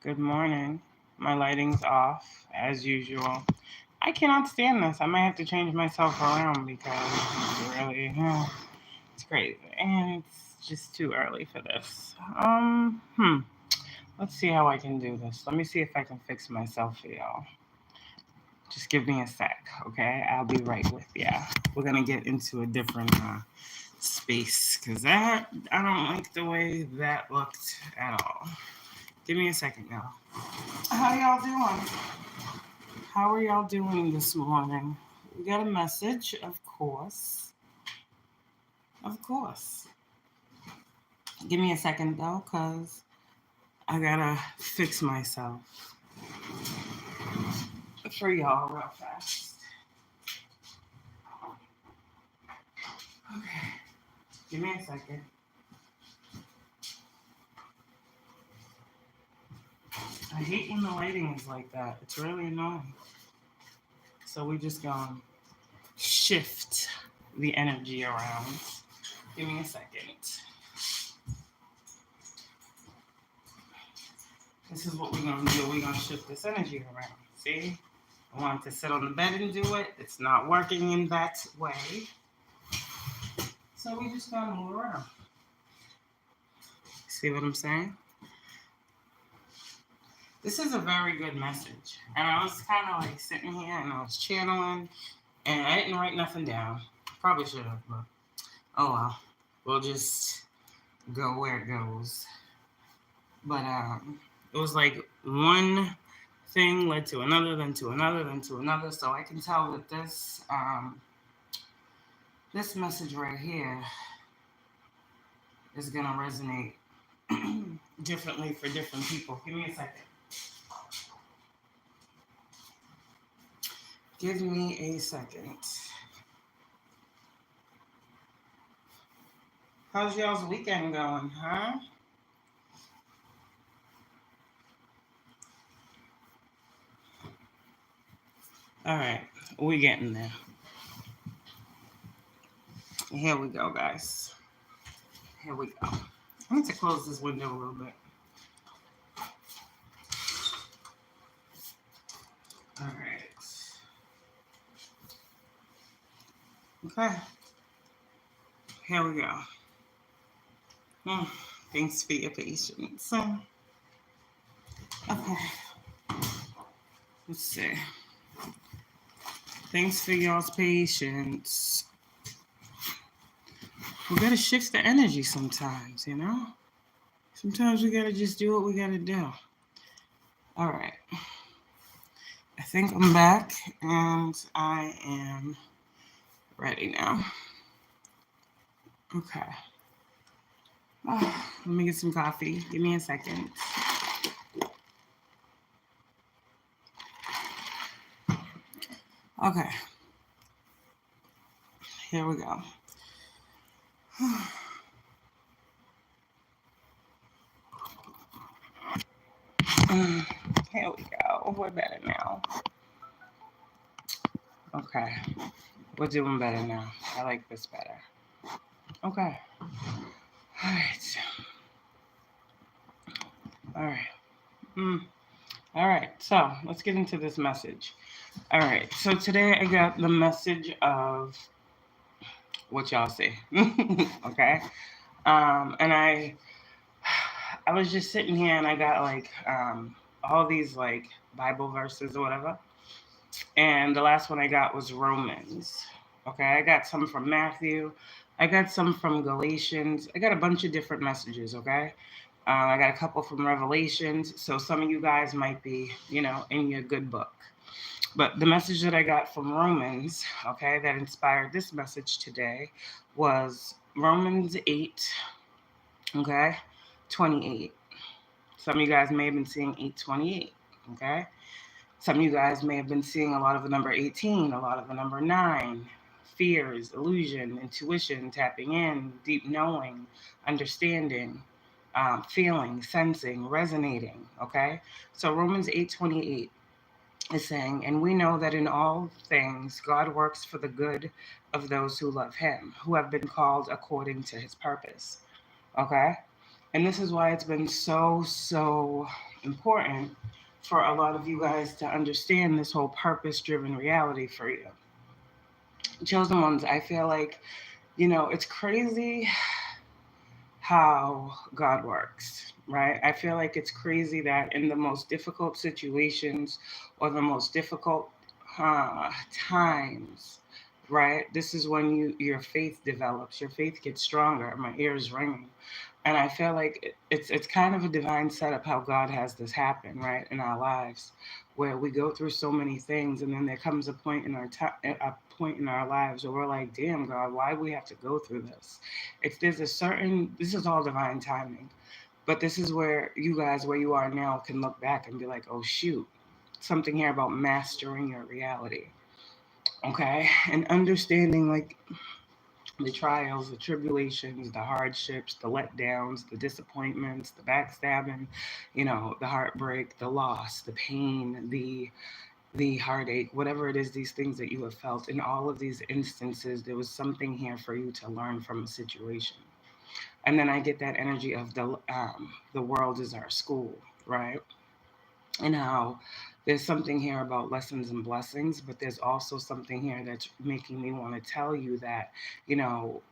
Good morning. My lighting's off as usual. I cannot stand this. I might have to change myself around because it's really, it's crazy. And it's just too early for this. Let's see how I can do this. Let me see if I can fix myself for y'all. Just give me a sec, okay? I'll be right with ya. We're gonna get into a different space because I don't like the way that looked at all. Give me a second, y'all. How y'all doing? How are y'all doing this morning? We got a message, of course. Of course. Give me a second though, cause I gotta fix myself for y'all real fast. Okay. Give me a second. I hate when the lighting is like that. It's really annoying. So we just gonna shift the energy around. Give me a second. This is what we're gonna do. We're gonna shift this energy around. See? I wanted to sit on the bed and do it. It's not working in that way. So we just gonna move around. See what I'm saying? This is a very good message. And I was kind of like sitting here and I was channeling and I didn't write nothing down. Probably should have, but oh well. We'll just go where it goes. But it was like one thing led to another, then to another, then to another. So I can tell that this message right here is gonna resonate differently for different people. Give me a second. Give me a second. How's y'all's weekend going, huh? All right, we're getting there. Here we go, guys. Here we go. I need to close this window a little bit. All right. Okay. Here we go. Thanks for your patience. Okay. Let's see. Thanks for y'all's patience. We gotta shift the energy sometimes, you know? Sometimes we gotta just do what we gotta do. All right. I think I'm back and I am ready now. Okay. Let me get some coffee. Give me a second. Okay. Here we go. Here we go. We're better now. Okay. We're doing better now. I like this better. Okay. All right. All right. All right. So let's get into this message. All right. So today I got the message of what y'all say. Okay. And I was just sitting here and I got like all these like Bible verses or whatever. And the last one I got was Romans. Okay, I got some from Matthew. I got some from Galatians. I got a bunch of different messages. Okay, I got a couple from Revelations. So some of you guys might be, in your good book. But the message that I got from Romans, okay, that inspired this message today was Romans 8, okay, 28. Some of you guys may have been seeing 828, okay? Some of you guys may have been seeing a lot of the number 18, a lot of the number 9, fears, illusion, intuition, tapping in, deep knowing, understanding, feeling, sensing, resonating, okay? So Romans 8:28 is saying, and we know that in all things God works for the good of those who love him, who have been called according to his purpose, okay? And this is why it's been so important for a lot of you guys to understand this whole purpose-driven reality for you. Chosen ones, I feel like, it's crazy how God works, right? I feel like it's crazy that in the most difficult situations or the most difficult times, right? This is when your faith develops, your faith gets stronger. My ears ringing, and I feel like it's kind of a divine setup how God has this happen, right, in our lives, where we go through so many things, and then there comes a point in a point in our lives where we're like, damn, God, why do we have to go through this? This is all divine timing, but this is where you guys, where you are now, can look back and be like, oh shoot, something here about mastering your reality, okay, and understanding like the trials, the tribulations, the hardships, the letdowns, the disappointments, the backstabbing, the heartbreak, the loss, the pain, the heartache, whatever it is, these things that you have felt. In all of these instances, there was something here for you to learn from a situation. And then I get that energy of the world is our school, right? And how there's something here about lessons and blessings, but there's also something here that's making me want to tell you that, you know,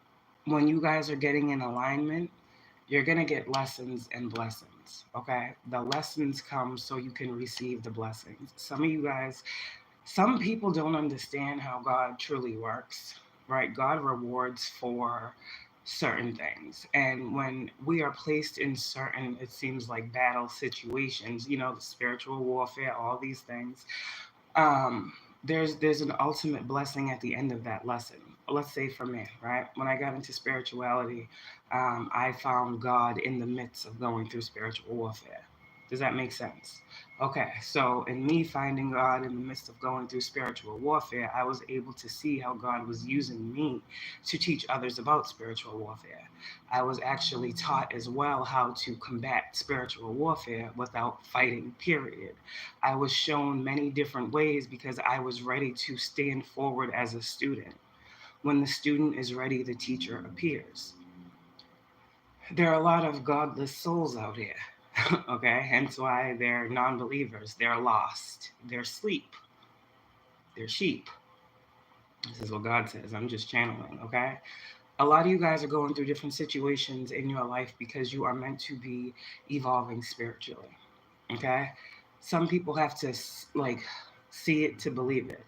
when you guys are getting in alignment, you're going to get lessons and blessings. Okay. The lessons come so you can receive the blessings. Some people don't understand how God truly works, right? God rewards for certain things. And when we are placed in certain, it seems like battle situations, the spiritual warfare, all these things, um, there's an ultimate blessing at the end of that lesson. Let's say for me, right? When I got into spirituality, I found God in the midst of going through spiritual warfare. Does that make sense? Okay, so in me finding God in the midst of going through spiritual warfare, I was able to see how God was using me to teach others about spiritual warfare. I was actually taught as well how to combat spiritual warfare without fighting, period. I was shown many different ways because I was ready to stand forward as a student. When the student is ready, the teacher appears. There are a lot of godless souls out here, okay? Hence why they're non believers. They're lost. They're asleep. They're sheep. This is what God says. I'm just channeling, okay? A lot of you guys are going through different situations in your life because you are meant to be evolving spiritually, okay? Some people have to like see it to believe it.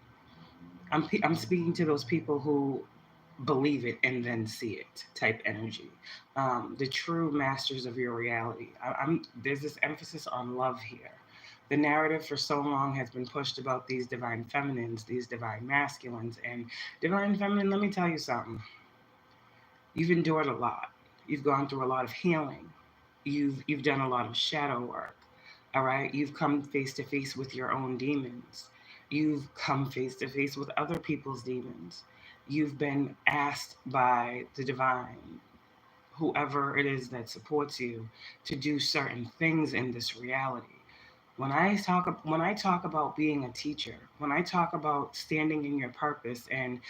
I'm speaking to those people who believe it and then see it type energy. The true masters of your reality. There's this emphasis on love here. The narrative for so long has been pushed about these divine feminines, these divine masculines, and divine feminine. Let me tell you something. You've endured a lot. You've gone through a lot of healing. You've done a lot of shadow work. All right? You've come face to face with your own demons. You've come face to face with other people's demons. You've been asked by the divine, whoever it is that supports you, to do certain things in this reality. When I talk about being a teacher, when I talk about standing in your purpose and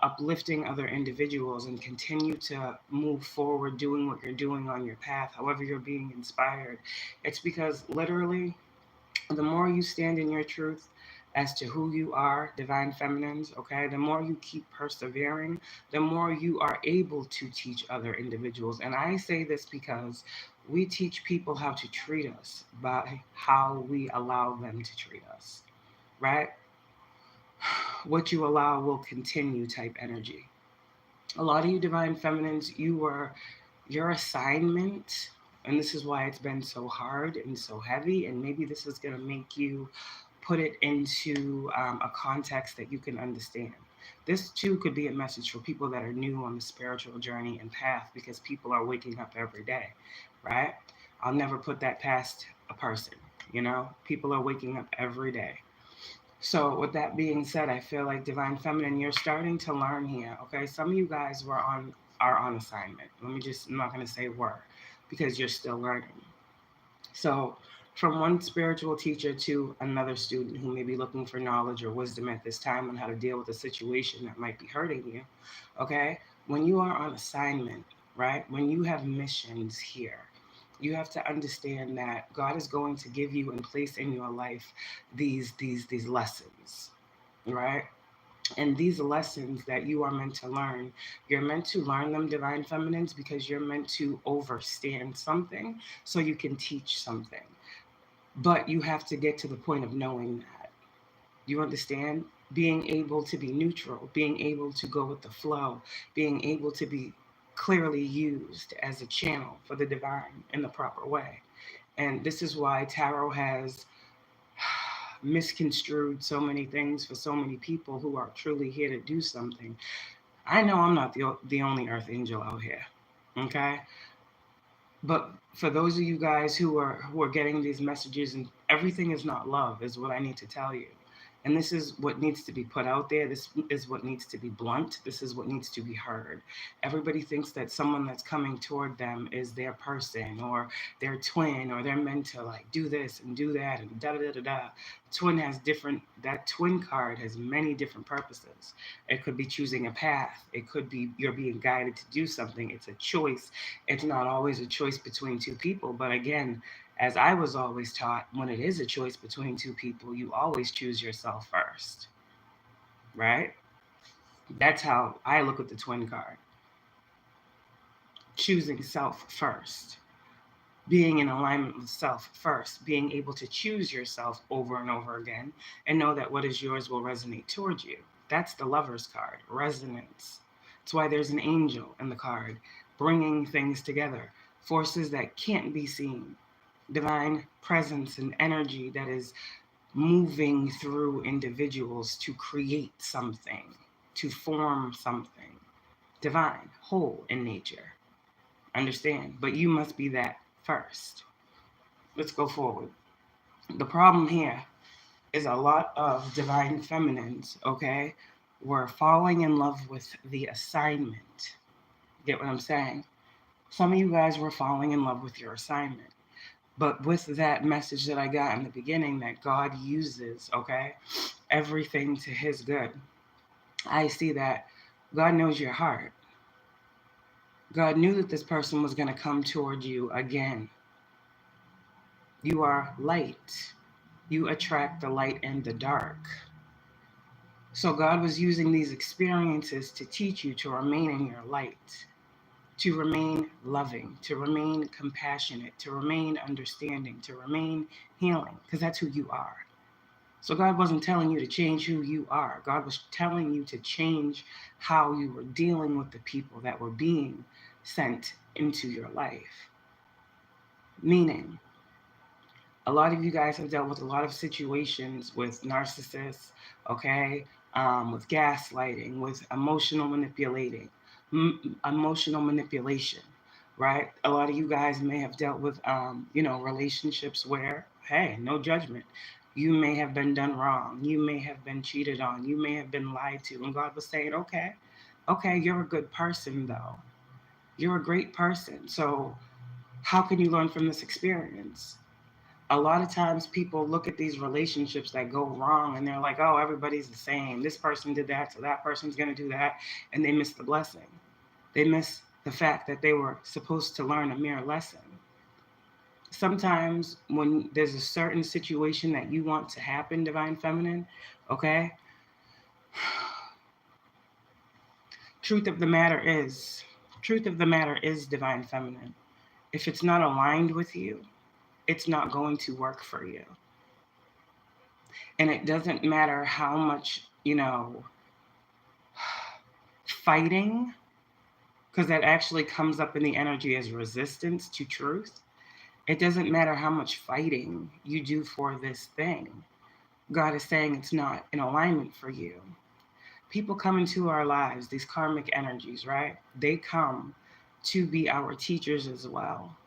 uplifting other individuals and continue to move forward doing what you're doing on your path, however you're being inspired, it's because literally the more you stand in your truth as to who you are, divine feminines, okay, the more you keep persevering, the more you are able to teach other individuals. And I say this because we teach people how to treat us by how we allow them to treat us, right? What you allow will continue type energy. A lot of you divine feminines, your assignment, and this is why it's been so hard and so heavy, and maybe this is going to make you put it into a context that you can understand. This too could be a message for people that are new on the spiritual journey and path, because people are waking up every day, right? I'll never put that past a person, people are waking up every day. So with that being said, I feel like divine feminine, you're starting to learn here. Okay, some of you guys are on assignment. I'm not going to say were, because you're still learning. So from one spiritual teacher to another student who may be looking for knowledge or wisdom at this time on how to deal with a situation that might be hurting you. Okay, when you are on assignment, right? When you have missions here, You have to understand that God is going to give you and place in your life these lessons, right? And these lessons that you are meant to learn, you're meant to learn them, divine feminines, because you're meant to overstand something so you can teach something. But you have to get to the point of knowing that. You understand? Being able to be neutral, being able to go with the flow, being able to be clearly used as a channel for the divine in the proper way. And this is why tarot has misconstrued so many things for so many people who are truly here to do something. I know I'm not the only earth angel out here. Okay? But for those of you guys who are getting these messages, and everything is not love, is what I need to tell you. And this is what needs to be put out there. This is what needs to be blunt. This is what needs to be heard. Everybody thinks that someone that's coming toward them is their person or their twin, or they're meant to like do this and do that and da da da da. Twin has different, that twin card has many different purposes. It could be choosing a path. It could be you're being guided to do something. It's a choice. It's not always a choice between two people. But again, as I was always taught, when it is a choice between two people, you always choose yourself first, right? That's how I look at the twin card. Choosing self first, being in alignment with self first, being able to choose yourself over and over again and know that what is yours will resonate towards you. That's the lover's card, resonance. That's why there's an angel in the card, bringing things together, forces that can't be seen, divine presence and energy that is moving through individuals to create something, to form something divine, whole in nature. Understand? But you must be that first. Let's go forward. The problem here is a lot of divine feminines, okay, were falling in love with the assignment. Get what I'm saying? Some of you guys were falling in love with your assignment. But with that message that I got in the beginning, that God uses, okay, everything to his good, I see that God knows your heart. God knew that this person was going to come toward you again. You are light. You attract the light and the dark. So God was using these experiences to teach you to remain in your light, to remain loving, to remain compassionate, to remain understanding, to remain healing, because that's who you are. So God wasn't telling you to change who you are. God was telling you to change how you were dealing with the people that were being sent into your life. Meaning, a lot of you guys have dealt with a lot of situations with narcissists, okay, with gaslighting, with emotional manipulation, right? A lot of you guys may have dealt with, relationships where, hey, no judgment. You may have been done wrong. You may have been cheated on. You may have been lied to. And God was saying, okay, you're a good person, though. You're a great person. So how can you learn from this experience? A lot of times people look at these relationships that go wrong and they're like, oh, everybody's the same. This person did that, so that person's going to do that. And they miss the blessing. They miss the fact that they were supposed to learn a mere lesson. Sometimes when there's a certain situation that you want to happen, divine feminine, okay? Truth of the matter is, divine feminine, if it's not aligned with you, it's not going to work for you. And it doesn't matter how much, fighting, because that actually comes up in the energy as resistance to truth. It doesn't matter how much fighting you do for this thing. God is saying it's not in alignment for you. People come into our lives, these karmic energies, right? They come to be our teachers as well.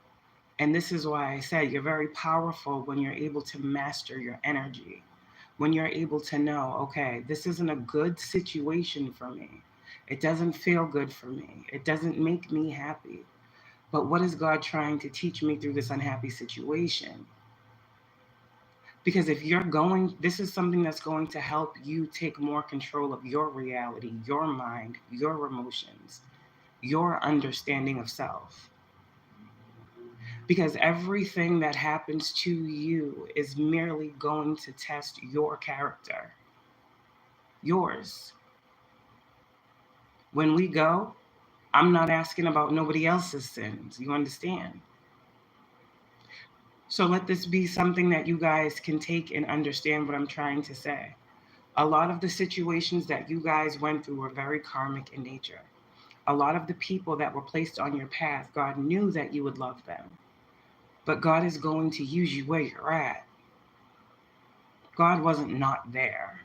And this is why I said you're very powerful when you're able to master your energy. When you're able to know, okay, this isn't a good situation for me. It doesn't feel good for me. It doesn't make me happy. But what is God trying to teach me through this unhappy situation? Because if this is something that's going to help you take more control of your reality, your mind, your emotions, your understanding of self. Because everything that happens to you is merely going to test your character, yours. When we go, I'm not asking about nobody else's sins. You understand? So let this be something that you guys can take and understand what I'm trying to say. A lot of the situations that you guys went through were very karmic in nature. A lot of the people that were placed on your path, God knew that you would love them. But God is going to use you where you're at. God wasn't not there.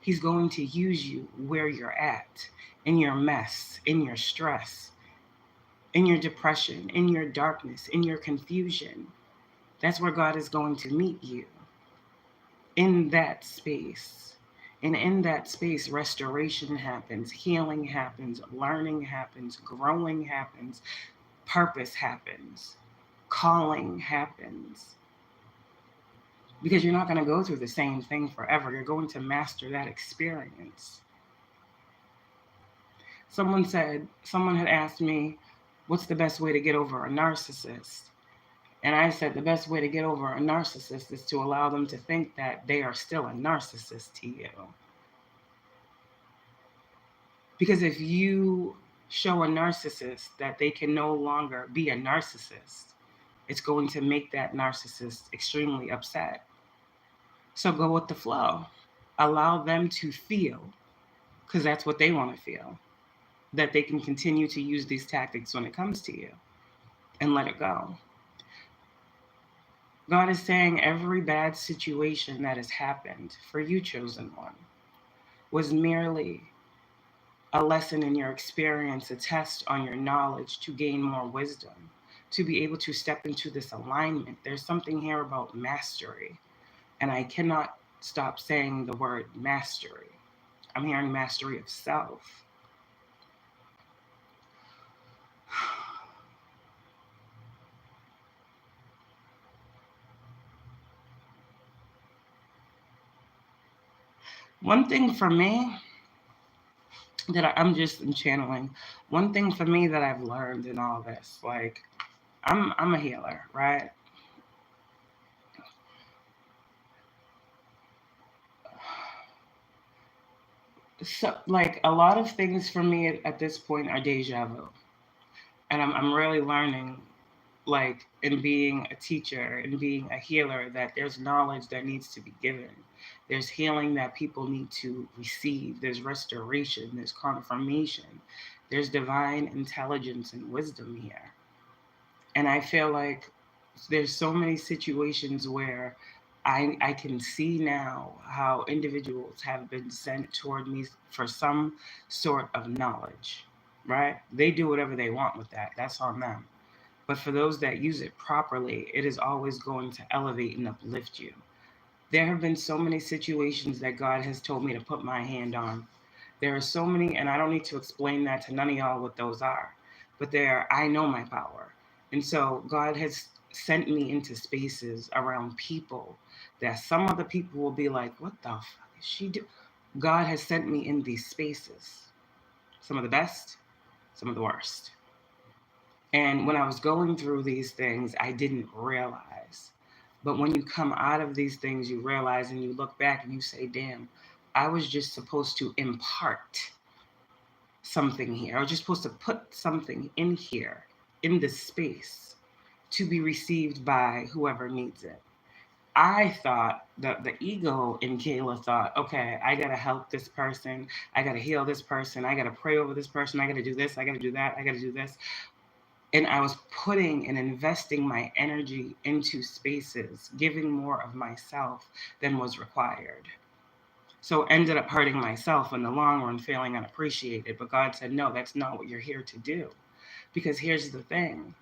He's going to use you where you're at, in your mess, in your stress, in your depression, in your darkness, in your confusion. That's where God is going to meet you, in that space. And in that space, restoration happens, healing happens, learning happens, growing happens, purpose happens, calling happens. Because you're not going to go through the same thing forever. You're going to master that experience. Someone had asked me, what's the best way to get over a narcissist? And I said, the best way to get over a narcissist is to allow them to think that they are still a narcissist to you. Because if you show a narcissist that they can no longer be a narcissist, it's going to make that narcissist extremely upset. So go with the flow. Allow them to feel, because that's what they want to feel, that they can continue to use these tactics when it comes to you, and let it go. God is saying every bad situation that has happened for you, chosen one, was merely a lesson in your experience, a test on your knowledge to gain more wisdom, to be able to step into this alignment. There's something here about mastery, and I cannot stop saying the word mastery. I'm hearing mastery of self. One thing for me that I'm channeling, one thing for me that I've learned in all this, like, I'm a healer, right? So, like, a lot of things for me at this point are deja vu. And I'm really learning, like, in being a teacher and being a healer, that there's knowledge that needs to be given. There's healing that people need to receive. There's restoration. There's confirmation. There's divine intelligence and wisdom here. And I feel like there's so many situations where I can see now how individuals have been sent toward me for some sort of knowledge, right? They do whatever they want with that. That's on them. But for those that use it properly, it is always going to elevate and uplift you. There have been so many situations that God has told me to put my hand on. There are so many, and I don't need to explain that to none of y'all what those are. But I know my power. And so God has sent me into spaces around people that some other people will be like, what the fuck is she doing? God has sent me in these spaces. Some of the best, some of the worst. And when I was going through these things, I didn't realize. But when you come out of these things, you realize and you look back and you say, damn, I was just supposed to impart something here. I was just supposed to put something in here, in this space, to be received by whoever needs it. I thought that the ego in Kayla thought, okay, I got to help this person. I got to heal this person. I got to pray over this person. I got to do this. I got to do that. I got to do this. And I was putting and investing my energy into spaces, giving more of myself than was required. So ended up hurting myself in the long run, feeling unappreciated. But God said, no, that's not what you're here to do. Because here's the thing,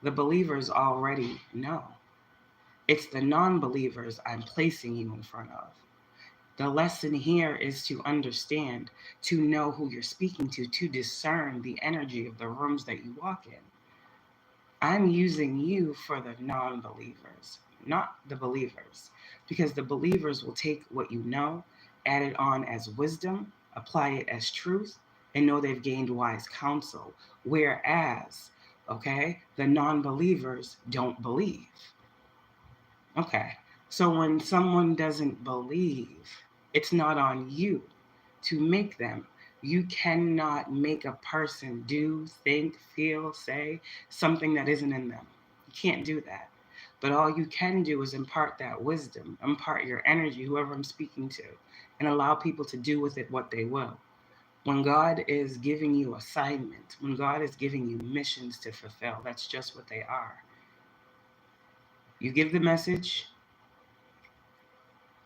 the believers already know. It's the non-believers I'm placing you in front of. The lesson here is to understand, to know who you're speaking to discern the energy of the rooms that you walk in. I'm using you for the non-believers, not the believers, because the believers will take what you know, add it on as wisdom, apply it as truth, and know they've gained wise counsel. Whereas Okay? The non-believers don't believe. Okay. So when someone doesn't believe, it's not on you to make them. You cannot make a person do, think, feel, say something that isn't in them. You can't do that. But all you can do is impart that wisdom, impart your energy, whoever I'm speaking to, and allow people to do with it what they will. When God is giving you assignment, when God is giving you missions to fulfill, that's just what they are. You give the message,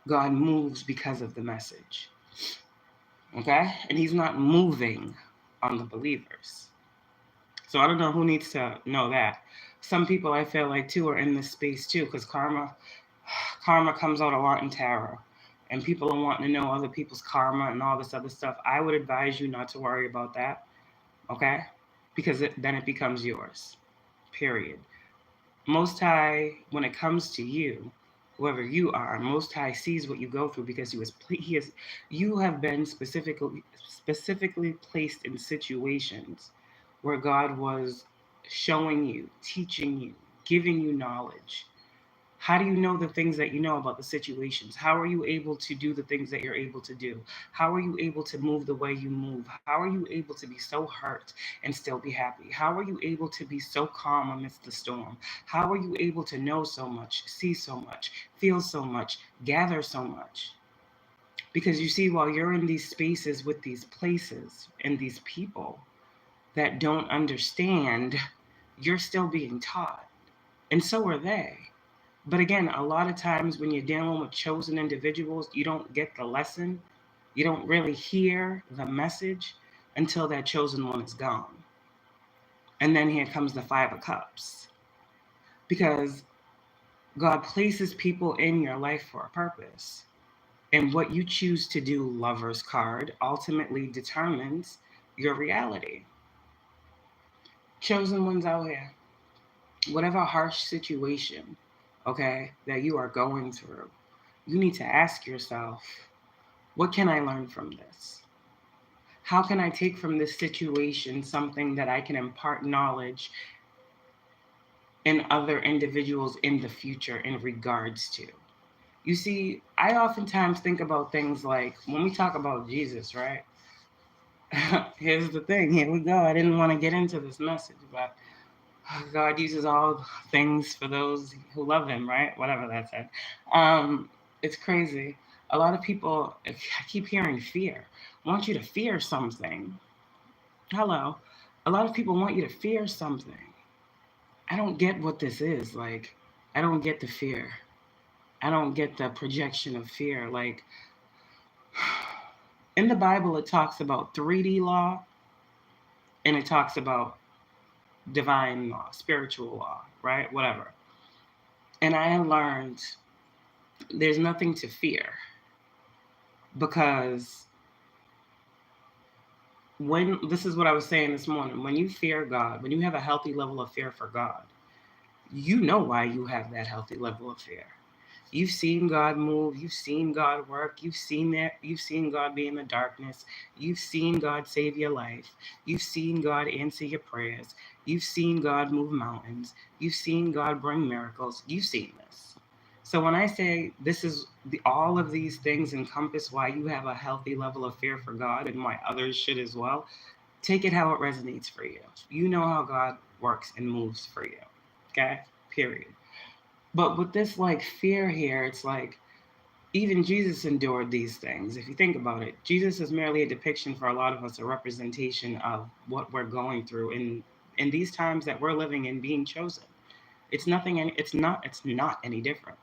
God moves because of the message. Okay? And he's not moving on the believers. So I don't know who needs to know that. Some people I feel like too are in this space too, because karma comes out a lot in tarot. And people are wanting to know other people's karma and all this other stuff. I would advise you not to worry about that. Okay? Because then it becomes yours. Period. Most High, when it comes to you, whoever you are, Most High sees what you go through because you have been specifically placed in situations where God was showing you, teaching you, giving you knowledge. How do you know the things that you know about the situations? How are you able to do the things that you're able to do? How are you able to move the way you move? How are you able to be so hurt and still be happy? How are you able to be so calm amidst the storm? How are you able to know so much, see so much, feel so much, gather so much? Because you see, while you're in these spaces with these places and these people that don't understand, you're still being taught. And so are they. But again, a lot of times when you're dealing with chosen individuals, you don't get the lesson. You don't really hear the message until that chosen one is gone. And then here comes the Five of Cups. Because God places people in your life for a purpose. And what you choose to do, Lover's card, ultimately determines your reality. Chosen ones out here, whatever harsh situation, okay, that you are going through, you need to ask yourself, what can I learn from this? How can I take from this situation something that I can impart knowledge in other individuals in the future in regards to? You see, I oftentimes think about things like when we talk about Jesus, right? Here's the thing. Here we go. I didn't want to get into this message, but God uses all things for those who love him, right? Whatever that said. It's crazy. A lot of people, I keep hearing fear. Want you to fear something. Hello. A lot of people want you to fear something. I don't get what this is. Like, I don't get the fear. I don't get the projection of fear. Like, in the Bible, it talks about 3D law and it talks about divine law, spiritual law, right? Whatever. And I learned there's nothing to fear because when this is what I was saying this morning, when you fear God, when you have a healthy level of fear for God, you know why you have that healthy level of fear. You've seen God move, you've seen God work, you've seen God be in the darkness, you've seen God save your life, you've seen God answer your prayers, you've seen God move mountains, you've seen God bring miracles, you've seen this. So when I say all of these things encompass why you have a healthy level of fear for God and why others should as well, take it how it resonates for you. You know how God works and moves for you. Okay? Period. But with this like fear here, it's like even Jesus endured these things. If you think about it, Jesus is merely a depiction for a lot of us, a representation of what we're going through in these times that we're living in, being chosen. It's not any different.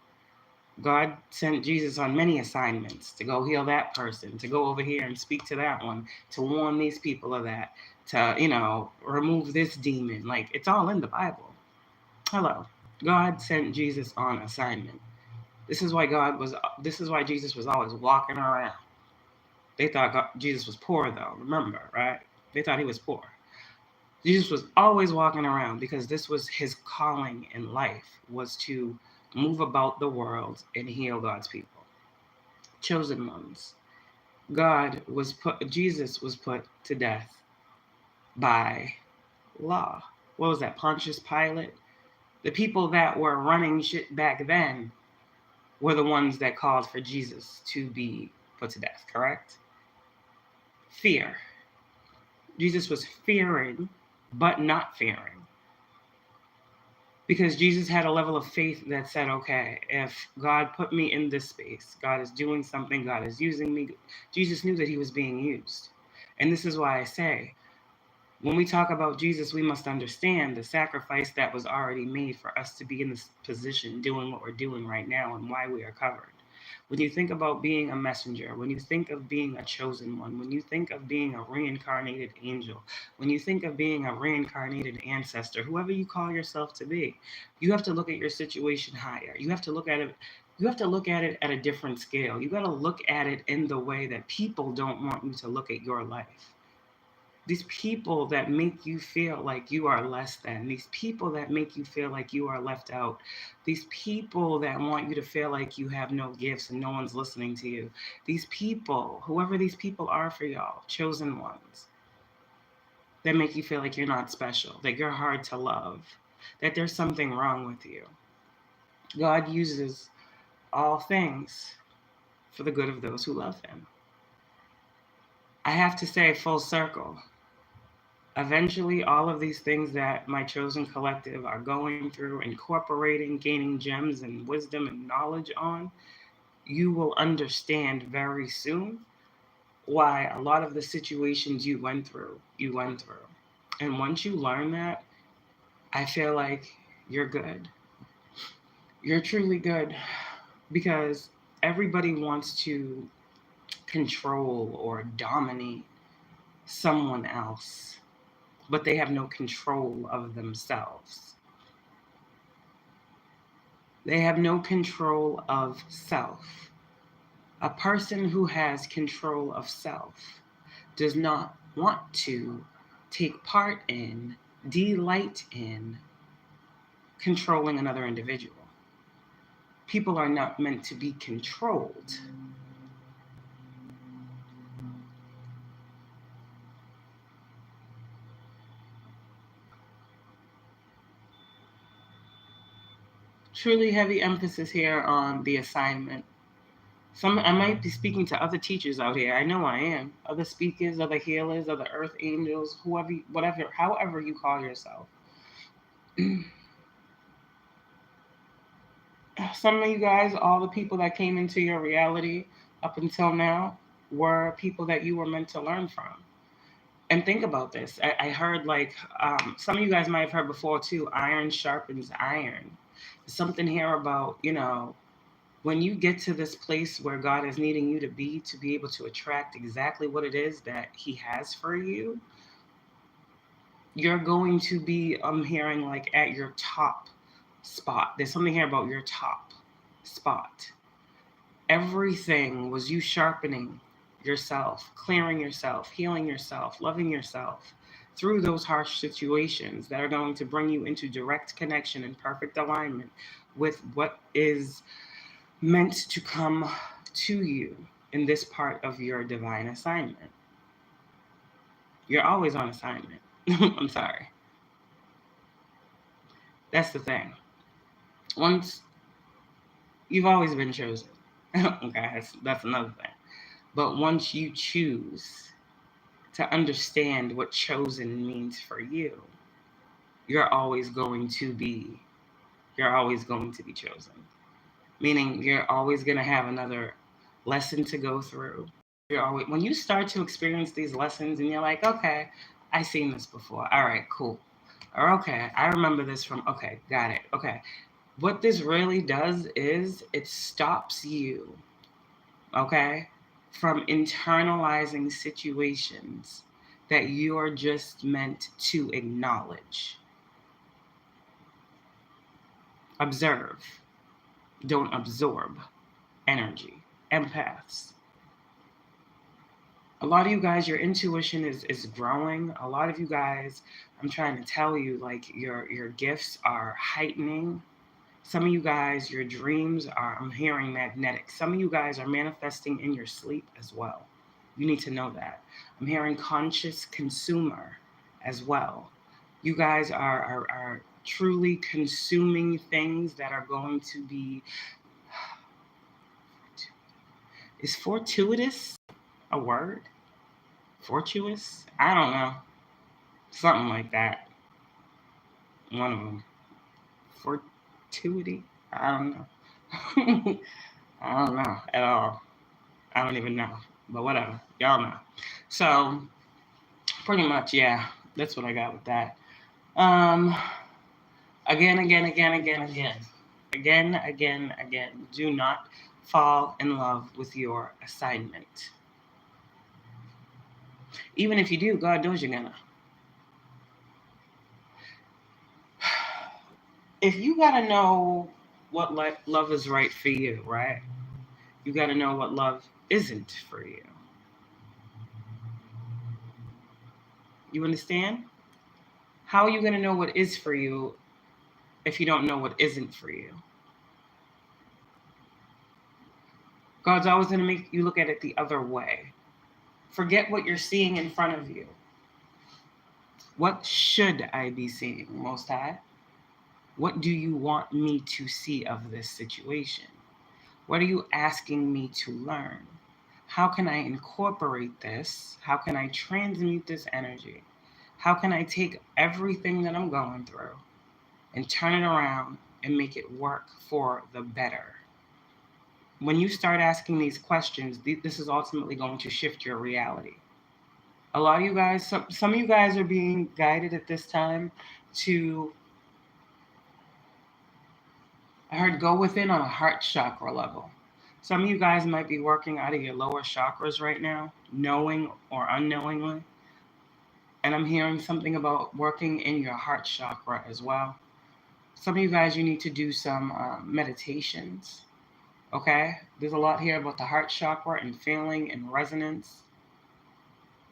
God sent Jesus on many assignments to go heal that person, to go over here and speak to that one, to warn these people of that, to, remove this demon. Like, it's all in the Bible. Hello. God sent Jesus on assignment. This is why Jesus was always walking around. They thought Jesus was poor though, remember, right? They thought he was poor. Jesus was always walking around because this was his calling in life, was to move about the world and heal God's people. Chosen ones. Jesus was put to death by law. what was that, Pontius Pilate? The people that were running shit back then were the ones that called for Jesus to be put to death, correct? Fear. Jesus was fearing, but not fearing. Because Jesus had a level of faith that said, okay, if God put me in this space, God is doing something, God is using me. Jesus knew that he was being used. And this is why I say, when we talk about Jesus, we must understand the sacrifice that was already made for us to be in this position doing what we're doing right now and why we are covered. When you think about being a messenger, when you think of being a chosen one, when you think of being a reincarnated angel, when you think of being a reincarnated ancestor, whoever you call yourself to be, you have to look at your situation higher. You have to look at it. You have to look at it at a different scale. You got to look at it in the way that people don't want you to look at your life. These people that make you feel like you are less than, these people that make you feel like you are left out, these people that want you to feel like you have no gifts and no one's listening to you, these people, whoever these people are for y'all, chosen ones, that make you feel like you're not special, that you're hard to love, that there's something wrong with you. God uses all things for the good of those who love him. I have to say, full circle, eventually, all of these things that my chosen collective are going through, incorporating, gaining gems and wisdom and knowledge on, you will understand very soon why a lot of the situations you went through. And once you learn that, I feel like you're good. You're truly good, because everybody wants to control or dominate someone else, but they have no control of themselves. They have no control of self. A person who has control of self does not want to take part in, delight in, controlling another individual. People are not meant to be controlled. Truly heavy emphasis here on the assignment. I might be speaking to other teachers out here. I know I am. Other speakers, other healers, other earth angels, whoever, whatever, however you call yourself. Some of you guys, all the people that came into your reality up until now, were people that you were meant to learn from. And think about this. I heard, like, some of you guys might have heard before too, iron sharpens iron. There's something here about, when you get to this place where God is needing you to be able to attract exactly what it is that he has for you, you're going to be, I'm hearing, like, at your top spot. There's something here about your top spot. Everything was you sharpening yourself, clearing yourself, healing yourself, loving yourself through those harsh situations that are going to bring you into direct connection and perfect alignment with what is meant to come to you in this part of your divine assignment. You're always on assignment. I'm sorry. That's the thing. Once you've always been chosen. Okay, that's another thing. But once you choose to understand what chosen means for you, you're always going to be chosen. Meaning you're always going to have another lesson to go through. When you start to experience these lessons and you're like, okay, I've seen this before. All right, cool. Or okay, I remember this from, okay, got it. Okay. What this really does is it stops you, okay, from internalizing situations that you're just meant to acknowledge. Observe. Don't absorb energy. Empaths. A lot of you guys, your intuition is growing. A lot of you guys, I'm trying to tell you, like, your gifts are heightening. Some of you guys, your dreams are, I'm hearing, magnetic. Some of you guys are manifesting in your sleep as well. You need to know that. I'm hearing conscious consumer as well. You guys are truly consuming things that are going to be. Is fortuitous a word? Fortuitous? I don't know. Something like that. One of them. Fortuity? I don't know. I don't know at all. I don't even know. But whatever. Y'all know. So, pretty much, yeah. That's what I got with that. Again. Do not fall in love with your assignment. Even if you do, God knows you're gonna. If you gotta know what love is right for you, right? You gotta know what love isn't for you. You understand? How are you gonna know what is for you if you don't know what isn't for you? God's always gonna make you look at it the other way. Forget what you're seeing in front of you. What should I be seeing, Most High? What do you want me to see of this situation? What are you asking me to learn? How can I incorporate this? How can I transmute this energy? How can I take everything that I'm going through and turn it around and make it work for the better? When you start asking these questions, this is ultimately going to shift your reality. A lot of you guys, some of you guys are being guided at this time to, I heard, go within on a heart chakra level. Some of you guys might be working out of your lower chakras right now, knowing or unknowingly. And I'm hearing something about working in your heart chakra as well. Some of you guys, you need to do some meditations. Okay? There's a lot here about the heart chakra and feeling and resonance.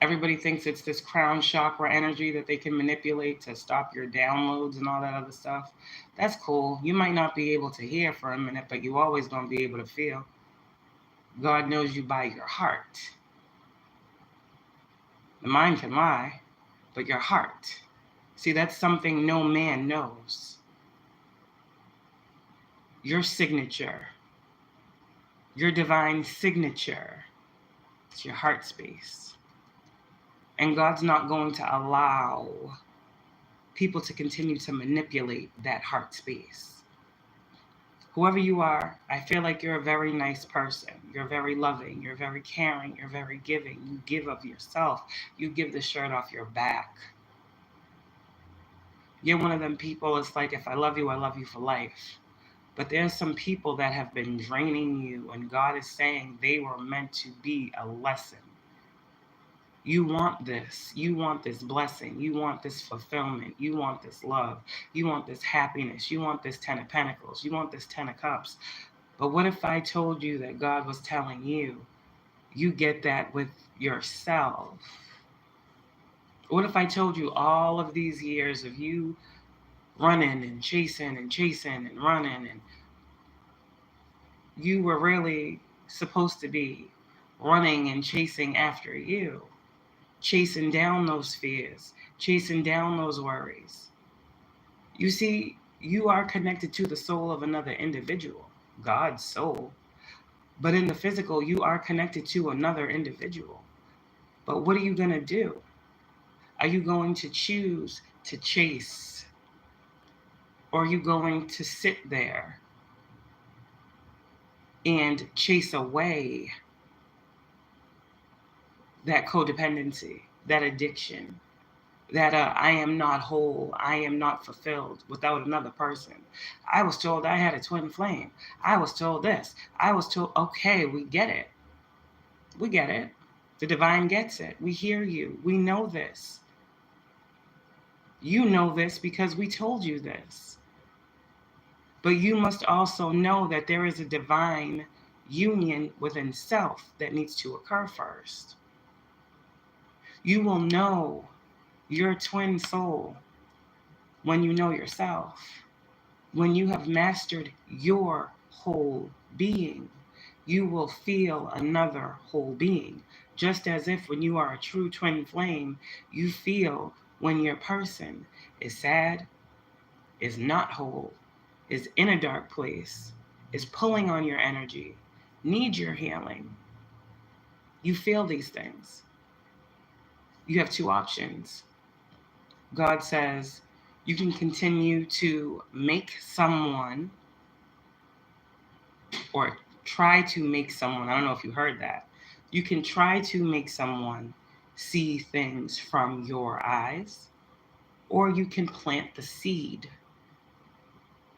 Everybody thinks it's this crown chakra energy that they can manipulate to stop your downloads and all that other stuff. That's cool. You might not be able to hear for a minute, but you always going to be able to feel. God knows you by your heart. The mind can lie, but your heart. See, that's something no man knows. Your signature, your divine signature, it's your heart space. And God's not going to allow people to continue to manipulate that heart space. Whoever you are, I feel like you're a very nice person. You're very loving. You're very caring. You're very giving. You give of yourself. You give the shirt off your back. You're one of them people, it's like, if I love you for life. But there's some people that have been draining you, and God is saying they were meant to be a lesson. You want this. You want this blessing. You want this fulfillment. You want this love. You want this happiness. You want this 10 of Pentacles. You want this 10 of Cups. But what if I told you that God was telling you, you get that with yourself? What if I told you all of these years of you running and chasing and running, and you were really supposed to be running and chasing after you? Chasing down those fears, chasing down those worries. You see, you are connected to the soul of another individual, God's soul. But in the physical, you are connected to another individual. But what are you going to do? Are you going to choose to chase? Or are you going to sit there and chase away that codependency, that addiction, that I am not whole, I am not fulfilled without another person? I was told I had a twin flame. I was told this. I was told, okay, we get it. We get it. The divine gets it. We hear you. We know this. You know this because we told you this. But you must also know that there is a divine union within self that needs to occur first. You will know your twin soul when you know yourself, when you have mastered your whole being. You will feel another whole being, just as if when you are a true twin flame, you feel When your person is sad, is not whole, is in a dark place, is pulling on your energy, needs your healing, you feel these things. You have two options. God says you can continue to make someone, or try to make someone, I don't know if you heard that, you can try to make someone see things from your eyes, or you can plant the seed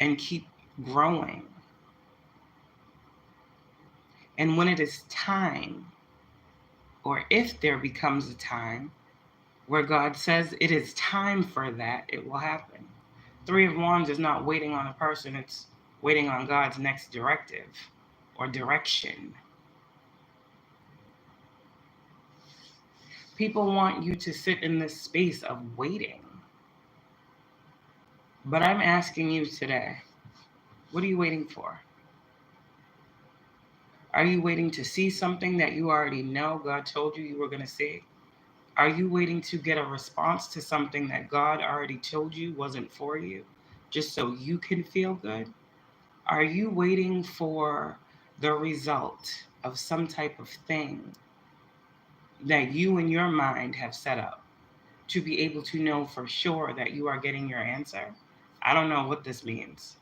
and keep growing. And when it is time, or if there becomes a time where God says it is time for that, it will happen. Three of Wands is not waiting on a person, it's waiting on God's next directive or direction. People want you to sit in this space of waiting. But I'm asking you today, what are you waiting for? Are you waiting to see something that you already know God told you you were going to see? Are you waiting to get a response to something that God already told you wasn't for you, just so you can feel good? Are you waiting for the result of some type of thing that you in your mind have set up to be able to know for sure that you are getting your answer? I don't know what this means.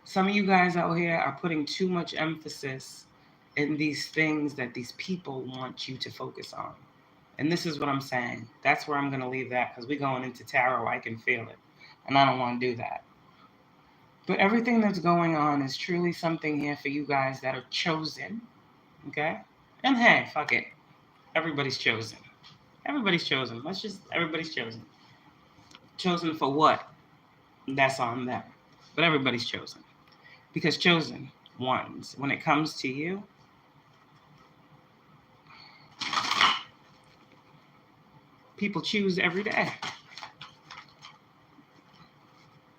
Some of you guys out here are putting too much emphasis in these things that these people want you to focus on. And this is what I'm saying. That's where I'm going to leave that, because we're going into tarot. I can feel it. And I don't want to do that. But everything that's going on is truly something here for you guys that are chosen. Okay? And hey, fuck it. Everybody's chosen. Everybody's chosen. Everybody's chosen. Chosen for what? That's on them. But everybody's chosen. Because chosen ones, when it comes to you, people choose every day.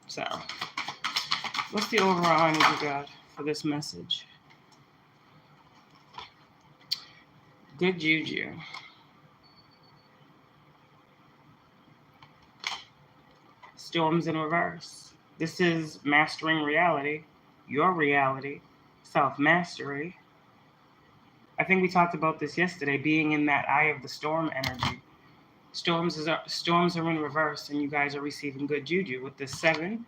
So, what's the overall energy, God, for this message? Good juju. Storms in reverse. This is mastering reality, your reality, self-mastery. I think we talked about this yesterday, being in that eye of the storm energy. Storms are in reverse, and you guys are receiving good juju. With this 7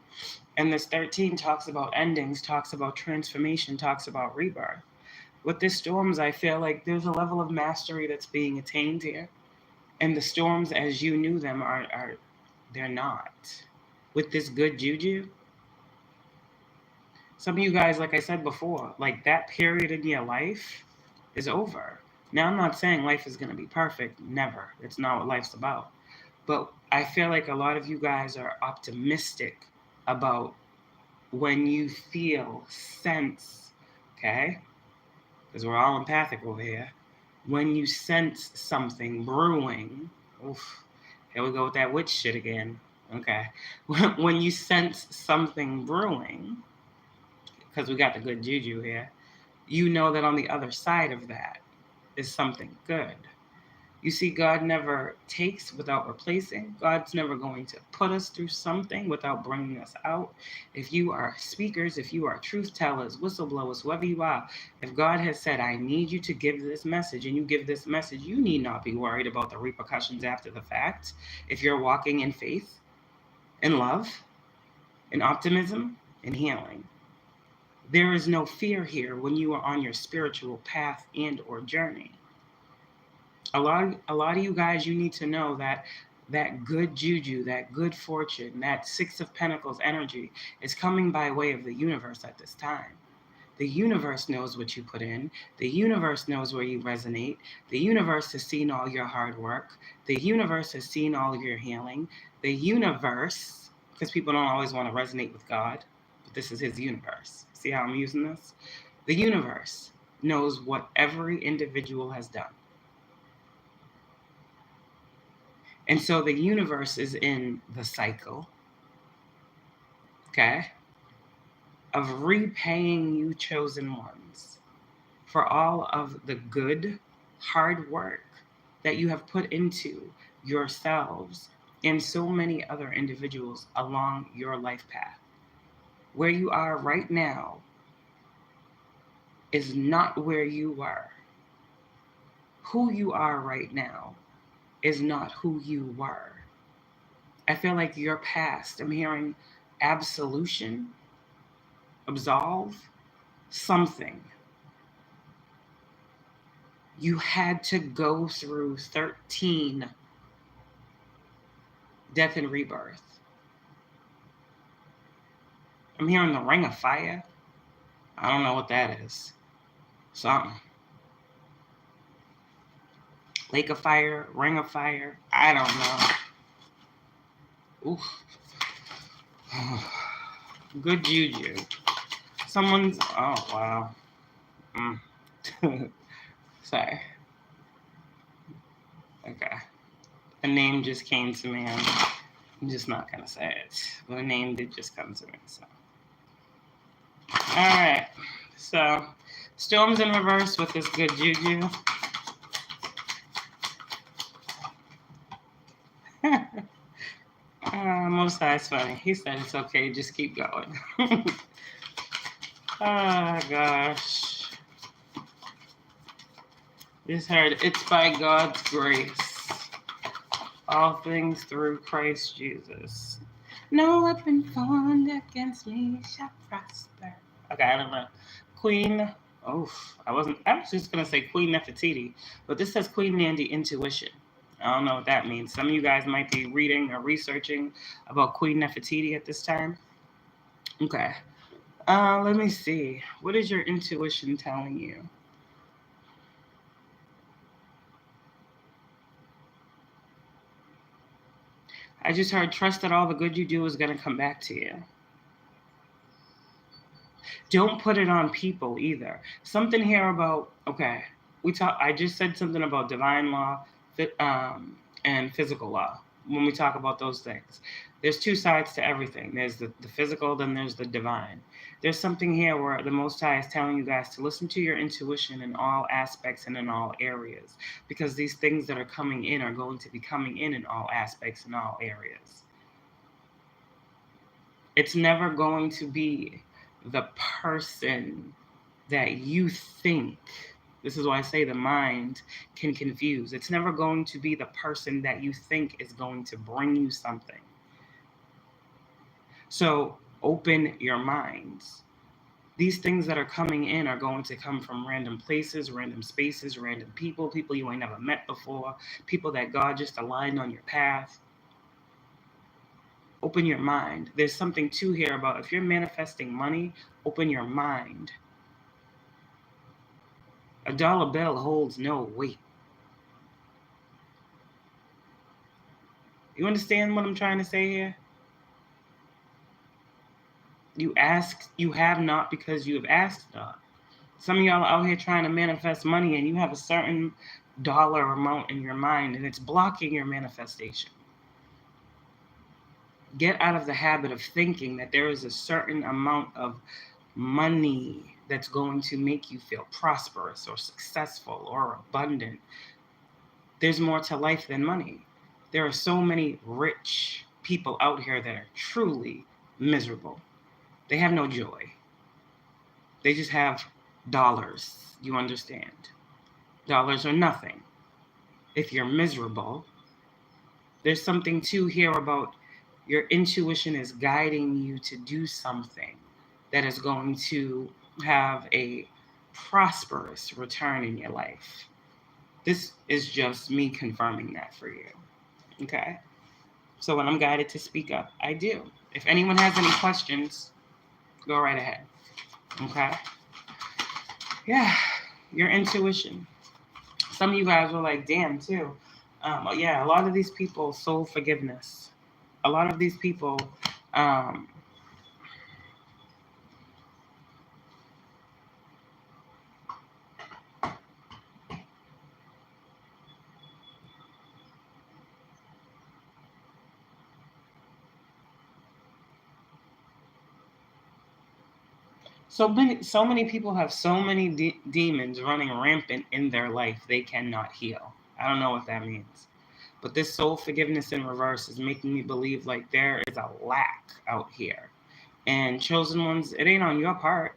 and this 13 talks about endings, talks about transformation, talks about rebirth. With this storms, I feel like there's a level of mastery that's being attained here. And the storms as you knew them are they're not. With this good juju, some of you guys, like I said before, like that period in your life is over. Now, I'm not saying life is going to be perfect. Never. It's not what life's about. But I feel like a lot of you guys are optimistic about when you feel, sense, okay? Because we're all empathic over here. When you sense something brewing, oof, here we go with that witch shit again. Okay. When you sense something brewing, because we got the good juju here, you know that on the other side of that is something good. You see, God never takes without replacing. God's never going to put us through something without bringing us out. If you are speakers, if you are truth tellers, whistleblowers, whoever you are, if God has said, I need you to give this message, and you give this message, you need not be worried about the repercussions after the fact. If you're walking in faith, in love, in optimism, in healing. There is no fear here when you are on your spiritual path and or journey. A lot of you guys, you need to know that that good juju, that good fortune, that 6 of Pentacles energy is coming by way of the universe at this time. The universe knows what you put in. The universe knows where you resonate. The universe has seen all your hard work. The universe has seen all your healing. The universe, because people don't always want to resonate with God, but this is his universe. See how I'm using this? The universe knows what every individual has done. And so the universe is in the cycle, okay, of repaying you chosen ones for all of the good, hard work that you have put into yourselves and so many other individuals along your life path. Where you are right now is not where you were. Who you are right now is not who you were. I feel like your past, I'm hearing absolution, absolve, something. You had to go through 13 death and rebirth. I'm hearing the ring of fire. I don't know what that is. Something. Lake of fire, ring of fire. I don't know. Oof. Good juju. Someone's. Oh, wow. Sorry. Okay. A name just came to me. I'm just not going to say it. But a name did just come to me. So. Alright. So, storms in reverse with this good juju. Most High's funny. He said it's okay, just keep going. Oh gosh. Just heard it's by God's grace. All things through Christ Jesus. No weapon formed against me shall prosper. Okay, I don't know. Queen. I was just gonna say Queen Nefertiti, but this says Queen Nandy Intuition. I don't know what that means. Some of you guys might be reading or researching about Queen Nefertiti at this time. Okay. Let me see. What is your intuition telling you? I just heard trust that all the good you do is going to come back to you. Don't put it on people either. Something here about, okay, I just said something about divine law and physical law. When we talk about those things, there's two sides to everything. There's the physical, then there's the divine. There's something here where the Most High is telling you guys to listen to your intuition in all aspects and in all areas, because these things that are coming in are going to be coming in all aspects and all areas. It's never going to be the person that you think. This is why I say the mind can confuse. It's never going to be the person that you think is going to bring you something. So open your minds. These things that are coming in are going to come from random places, random spaces, random people you ain't never met before, people that God just aligned on your path. Open your mind. There's something too here about if you're manifesting money, open your mind. A dollar bill holds no weight. You understand what I'm trying to say here? You ask, you have not because you have asked not. Some of y'all are out here trying to manifest money and you have a certain dollar amount in your mind and it's blocking your manifestation. Get out of the habit of thinking that there is a certain amount of money that's going to make you feel prosperous or successful or abundant. There's more to life than money. There are so many rich people out here that are truly miserable. They have no joy. They just have dollars. You understand? Dollars are nothing. If you're miserable, there's something too here about your intuition is guiding you to do something that is going to have a prosperous return in your life. This is just me confirming that for you. Okay? So when I'm guided to speak up, I do. If anyone has any questions, go right ahead. Okay? Yeah, your intuition. Some of you guys were like, damn, too. Yeah, a lot of these people, soul forgiveness. A lot of these people, so many people have so many demons running rampant in their life they cannot heal. I don't know what that means. But this soul forgiveness in reverse is making me believe like there is a lack out here. And chosen ones, it ain't on your part.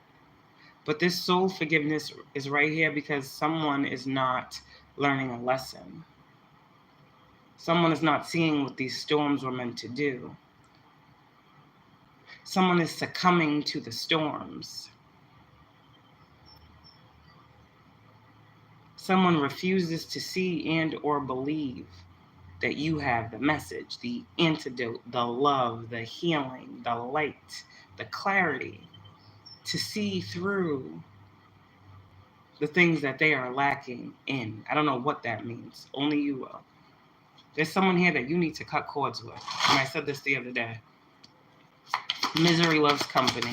But this soul forgiveness is right here because someone is not learning a lesson. Someone is not seeing what these storms were meant to do. Someone is succumbing to the storms. Someone refuses to see and or believe that you have the message, the antidote, the love, the healing, the light, the clarity to see through the things that they are lacking in. I don't know what that means. Only you will. There's someone here that you need to cut cords with. And I said this the other day. Misery loves company.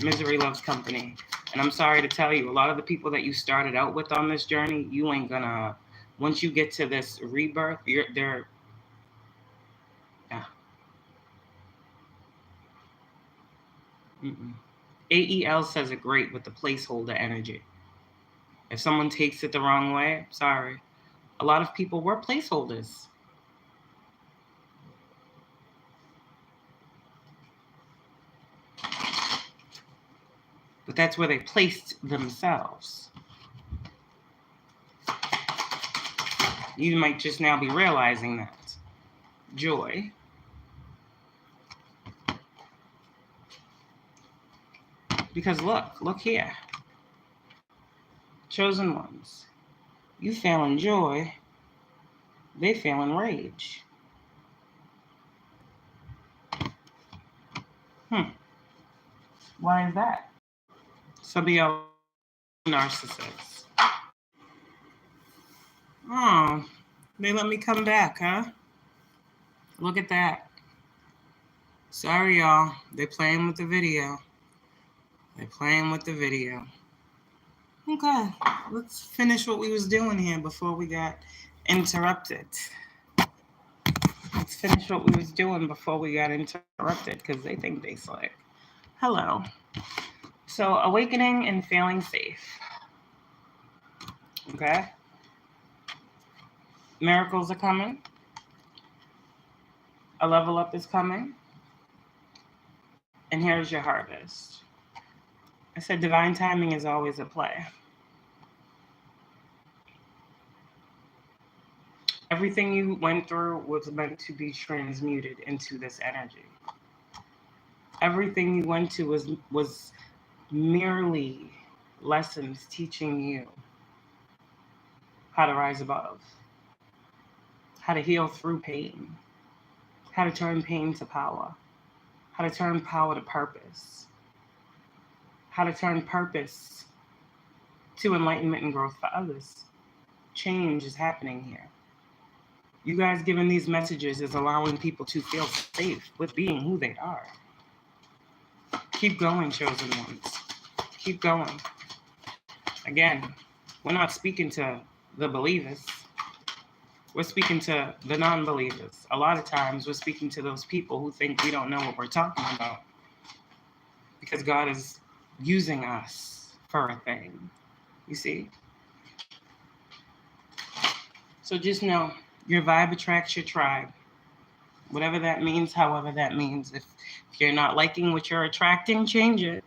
Misery loves company. And I'm sorry to tell you, a lot of the people that you started out with on this journey, you ain't gonna, once you get to this rebirth, they're, yeah. AEL says it great with the placeholder energy. If someone takes it the wrong way, sorry. A lot of people were placeholders. But that's where they placed themselves. You might just now be realizing that. Joy. Because look here. Chosen ones. You feel in joy, they feel in rage. Why is that? Some of y'all narcissists. Oh, they let me come back, huh? Look at that. Sorry, y'all. They playing with the video. They're playing with the video. Okay, let's finish what we was doing here before we got interrupted. Let's finish what we was doing before we got interrupted because they think they slick. Hello. So, awakening and feeling safe. Okay? Miracles are coming. A level up is coming. And here's your harvest. I said divine timing is always at play. Everything you went through was meant to be transmuted into this energy. Everything you went to was merely lessons teaching you how to rise above, how to heal through pain, how to turn pain to power, how to turn power to purpose, how to turn purpose to enlightenment and growth for others. Change is happening here. You guys giving these messages is allowing people to feel safe with being who they are. Keep going, chosen ones. Keep going. Again, we're not speaking to the believers. We're speaking to the non-believers. A lot of times we're speaking to those people who think we don't know what we're talking about. Because God is using us for a thing. You see? So just know, your vibe attracts your tribe. Whatever that means, however that means. If you're not liking what you're attracting, change it.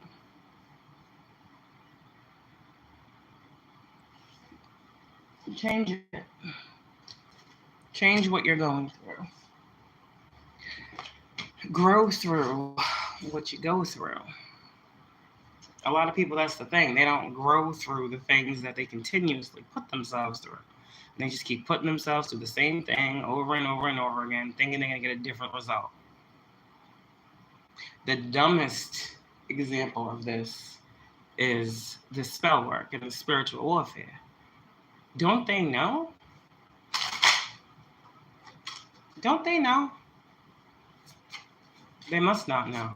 Change it. Change what you're going through. Grow through what you go through. A lot of people, that's the thing. They don't grow through the things that they continuously put themselves through. They just keep putting themselves through the same thing over and over and over again, thinking they're going to get a different result. The dumbest example of this is the spell work and the spiritual warfare. Don't they know? Don't they know? They must not know.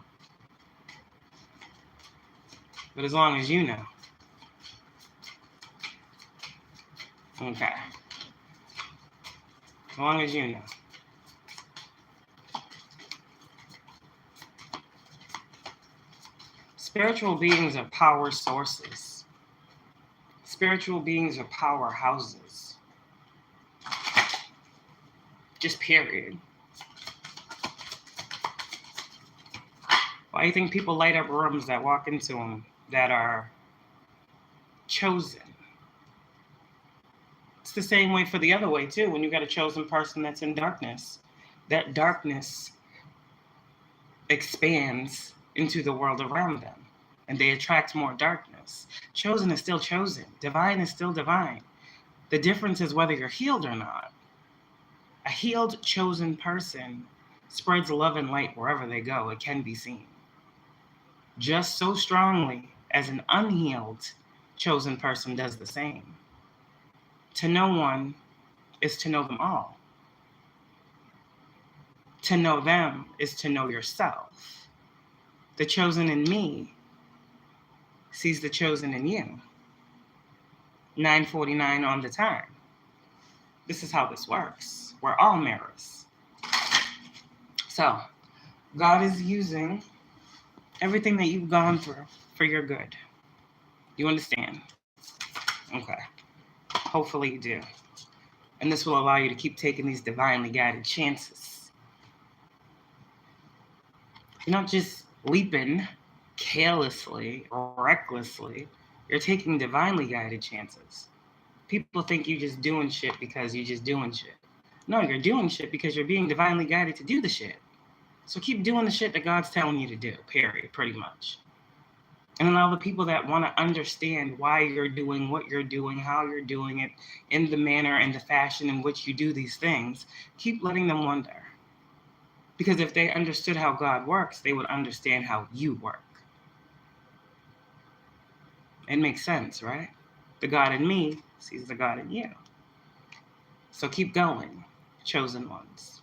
But as long as you know. Okay. As long as you know. Spiritual beings are power sources. Spiritual beings are powerhouses. Just period. Why do you think people light up rooms that walk into them that are chosen? It's the same way for the other way too. When you got a chosen person that's in darkness, that darkness expands into the world around them, and they attract more darkness. Chosen is still chosen. Divine is still divine. The difference is whether you're healed or not. A healed, chosen person spreads love and light wherever they go. It can be seen. Just so strongly as an unhealed, chosen person does the same. To know one is to know them all. To know them is to know yourself. The chosen in me sees the chosen in you. 9:49 on the time. This is how this works. We're all mirrors. So, God is using everything that you've gone through for your good. You understand? Okay. Hopefully you do. And this will allow you to keep taking these divinely guided chances. You're not just leaping carelessly or recklessly. You're taking divinely guided chances. People think you're just doing shit because you're just doing shit. No, you're doing shit because you're being divinely guided to do the shit. So keep doing the shit that God's telling you to do, period, pretty much. And allow the people that want to understand why you're doing what you're doing, how you're doing it, in the manner and the fashion in which you do these things, keep letting them wonder. Because if they understood how God works, they would understand how you work. It makes sense, right? The God in me sees the God in you. So keep going, chosen ones.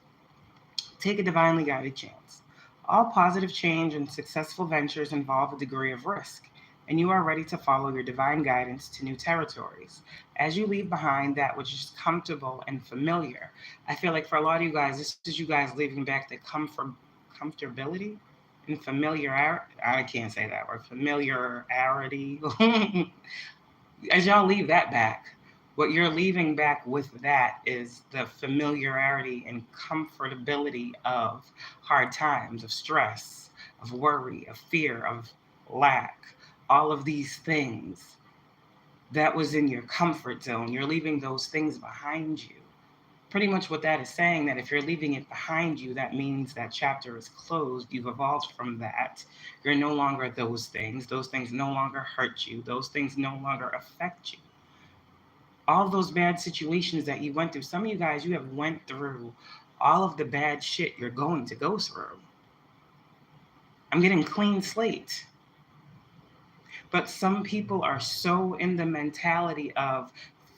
Take a divinely guided chance. All positive change and successful ventures involve a degree of risk, and you are ready to follow your divine guidance to new territories. As you leave behind that which is comfortable and familiar, I feel like for a lot of you guys, this is you guys leaving back the comfortability and familiarity. I can't say that word. Familiarity. As y'all leave that back, what you're leaving back with that is the familiarity and comfortability of hard times, of stress, of worry, of fear, of lack, all of these things. That was in your comfort zone. You're leaving those things behind you. Pretty much what that is saying, that if you're leaving it behind you, that means that chapter is closed. You've evolved from that. You're no longer those things. Those things no longer hurt you. Those things no longer affect you. All those bad situations that you went through, some of you guys, you have went through all of the bad shit you're going to go through. I'm getting clean slate. But some people are so in the mentality of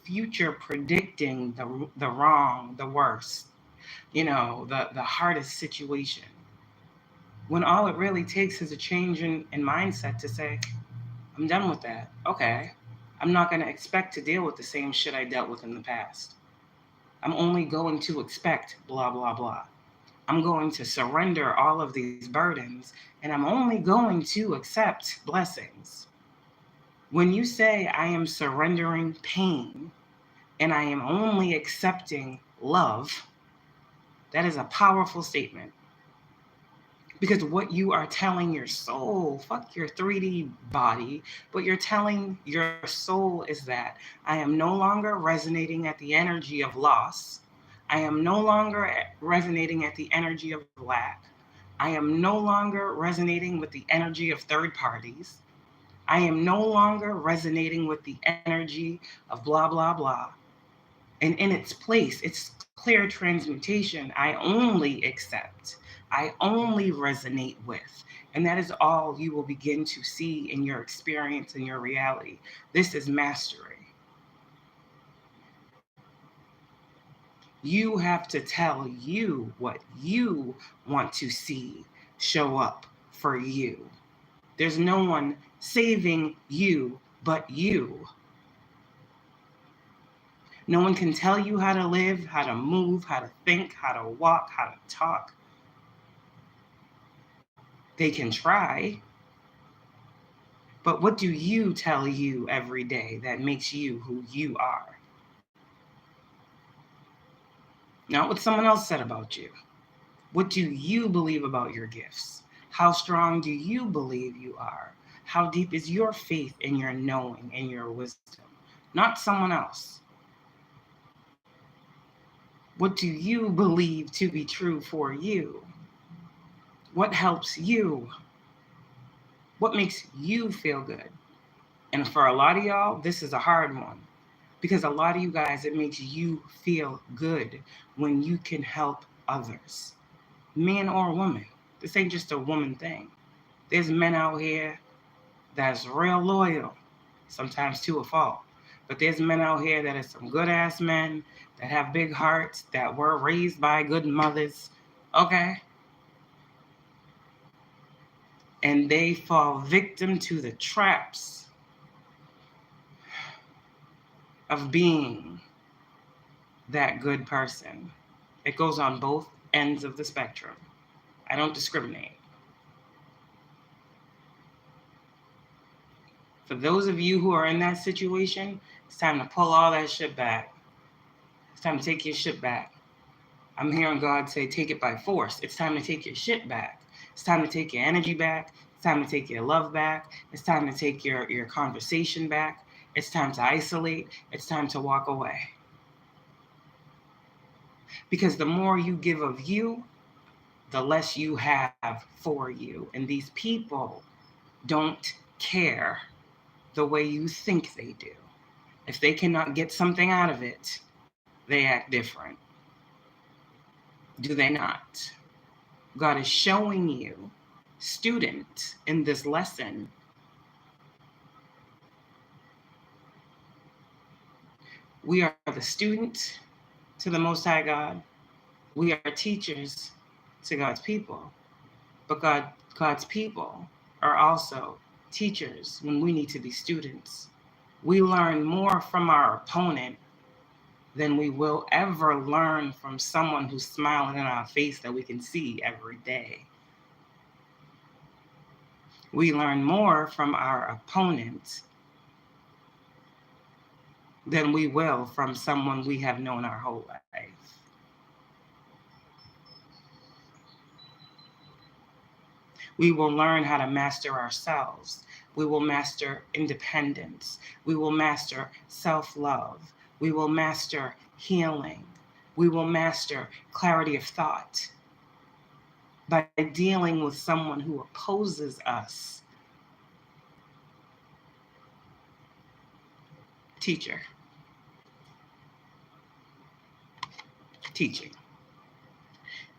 future predicting the wrong, the worst, the hardest situation. When all it really takes is a change in mindset to say, I'm done with that. Okay. I'm not going to expect to deal with the same shit I dealt with in the past. I'm only going to expect blah, blah, blah. I'm going to surrender all of these burdens, and I'm only going to accept blessings. When you say I am surrendering pain and I am only accepting love, that is a powerful statement. Because what you are telling your soul, fuck your 3D body, what you're telling your soul is that I am no longer resonating at the energy of loss. I am no longer resonating at the energy of lack. I am no longer resonating with the energy of third parties. I am no longer resonating with the energy of blah, blah, blah. And in its place, it's clear transmutation. I only accept. I only resonate with. And that is all you will begin to see in your experience and your reality. This is mastery. You have to tell you what you want to see show up for you. There's no one saving you but you. No one can tell you how to live, how to move, how to think, how to walk, how to talk. They can try. But what do you tell you every day that makes you who you are? Not what someone else said about you. What do you believe about your gifts? How strong do you believe you are? How deep is your faith in your knowing and your wisdom? Not someone else. What do you believe to be true for you? What helps you? What makes you feel good? And for a lot of y'all, this is a hard one. Because a lot of you guys, it makes you feel good when you can help others, man or woman. This ain't just a woman thing. There's men out here that's real loyal, sometimes to a fault. But there's men out here that are some good ass men that have big hearts, that were raised by good mothers, okay? And they fall victim to the traps of being that good person. It goes on both ends of the spectrum. I don't discriminate. For those of you who are in that situation, it's time to pull all that shit back. It's time to take your shit back. I'm hearing God say, take it by force. It's time to take your shit back. It's time to take your energy back. It's time to take your love back. It's time to take your conversation back. It's time to isolate. It's time to walk away. Because the more you give of you, the less you have for you. And these people don't care the way you think they do. If they cannot get something out of it, they act different. Do they not? God is showing you, student, in this lesson, we are the student to the Most High God. We are teachers to God's people. But God's people are also teachers when we need to be students. We learn more from our opponent than we will ever learn from someone who's smiling in our face that we can see every day. We learn more from our opponent than we will from someone we have known our whole life. We will learn how to master ourselves. We will master independence. We will master self-love. We will master healing. We will master clarity of thought by dealing with someone who opposes us. Teacher. Teaching.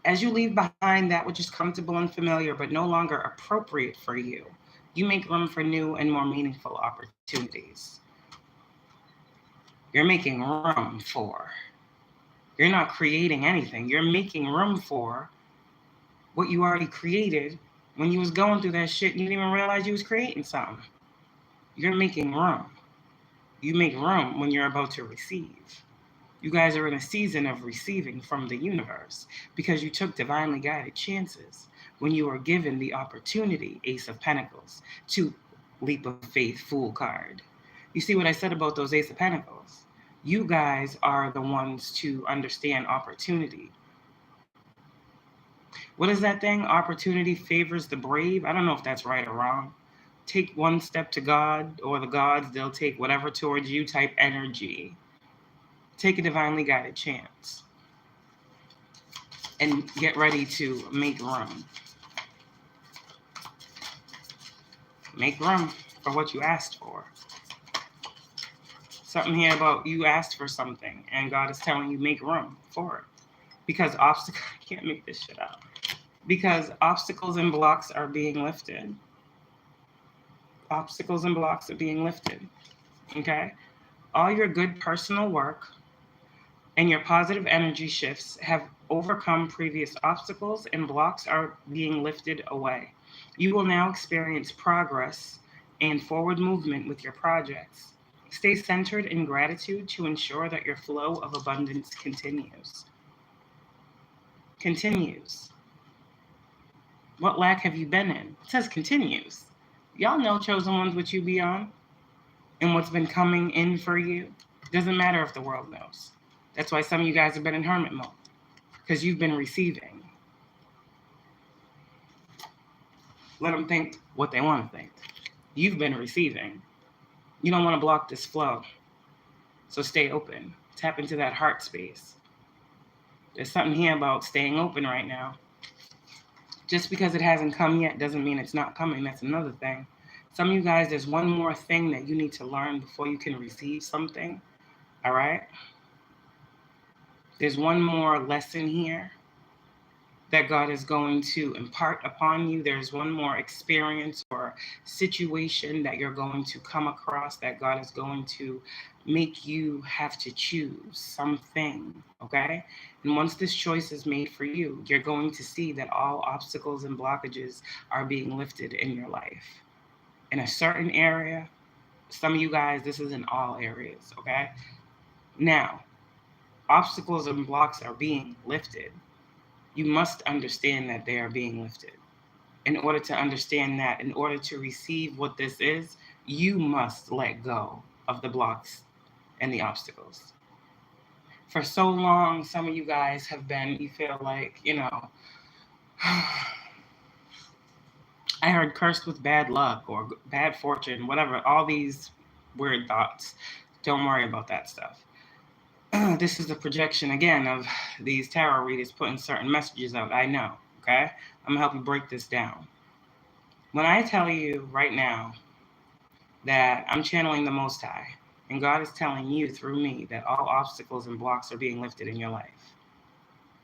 As you leave behind that which is comfortable and familiar but no longer appropriate for you, you make room for new and more meaningful opportunities. You're making room for. You're not creating anything. You're making room for what you already created when you was going through that shit and you didn't even realize you was creating something. You're making room. You make room when you're about to receive. You guys are in a season of receiving from the universe because you took divinely guided chances when you were given the opportunity, Ace of Pentacles, to leap of faith, Fool card. You see what I said about those Ace of Pentacles? You guys are the ones to understand opportunity. What is that thing? Opportunity favors the brave. I don't know if that's right or wrong. Take one step to God or the gods, they'll take whatever towards you type energy. Take a divinely guided chance and get ready to make room. Make room for what you asked for. Something here about you asked for something and God is telling you make room for it. Because I can't make this shit up. Because obstacles and blocks are being lifted. Obstacles and blocks are being lifted. Okay? All your good personal work and your positive energy shifts have overcome previous obstacles and blocks are being lifted away. You will now experience progress and forward movement with your projects. Stay centered in gratitude to ensure that your flow of abundance continues. Continues. What lack have you been in? It says continues. Y'all know, chosen ones, what you be on and what's been coming in for you. Doesn't matter if the world knows. That's why some of you guys have been in hermit mode, because you've been receiving. Let them think what they want to think. You've been receiving. You don't want to block this flow. So stay open. Tap into that heart space. There's something here about staying open right now. Just because it hasn't come yet doesn't mean it's not coming. That's another thing. Some of you guys, there's one more thing that you need to learn before you can receive something. All right? There's one more lesson here that God is going to impart upon you. There's one more experience or situation that you're going to come across that God is going to make you have to choose something, okay? And once this choice is made for you, you're going to see that all obstacles and blockages are being lifted in your life. In a certain area, some of you guys, this is in all areas, okay? Now, obstacles and blocks are being lifted. You must understand that they are being lifted. In order to understand that, in order to receive what this is, you must let go of the blocks and the obstacles. For so long, some of you guys have been, you feel like, I heard cursed with bad luck or bad fortune, whatever, all these weird thoughts. Don't worry about that stuff. This is the projection again of these tarot readers putting certain messages out. I know, okay? I'm gonna help you break this down. When I tell you right now that I'm channeling the Most High, and God is telling you through me that all obstacles and blocks are being lifted in your life,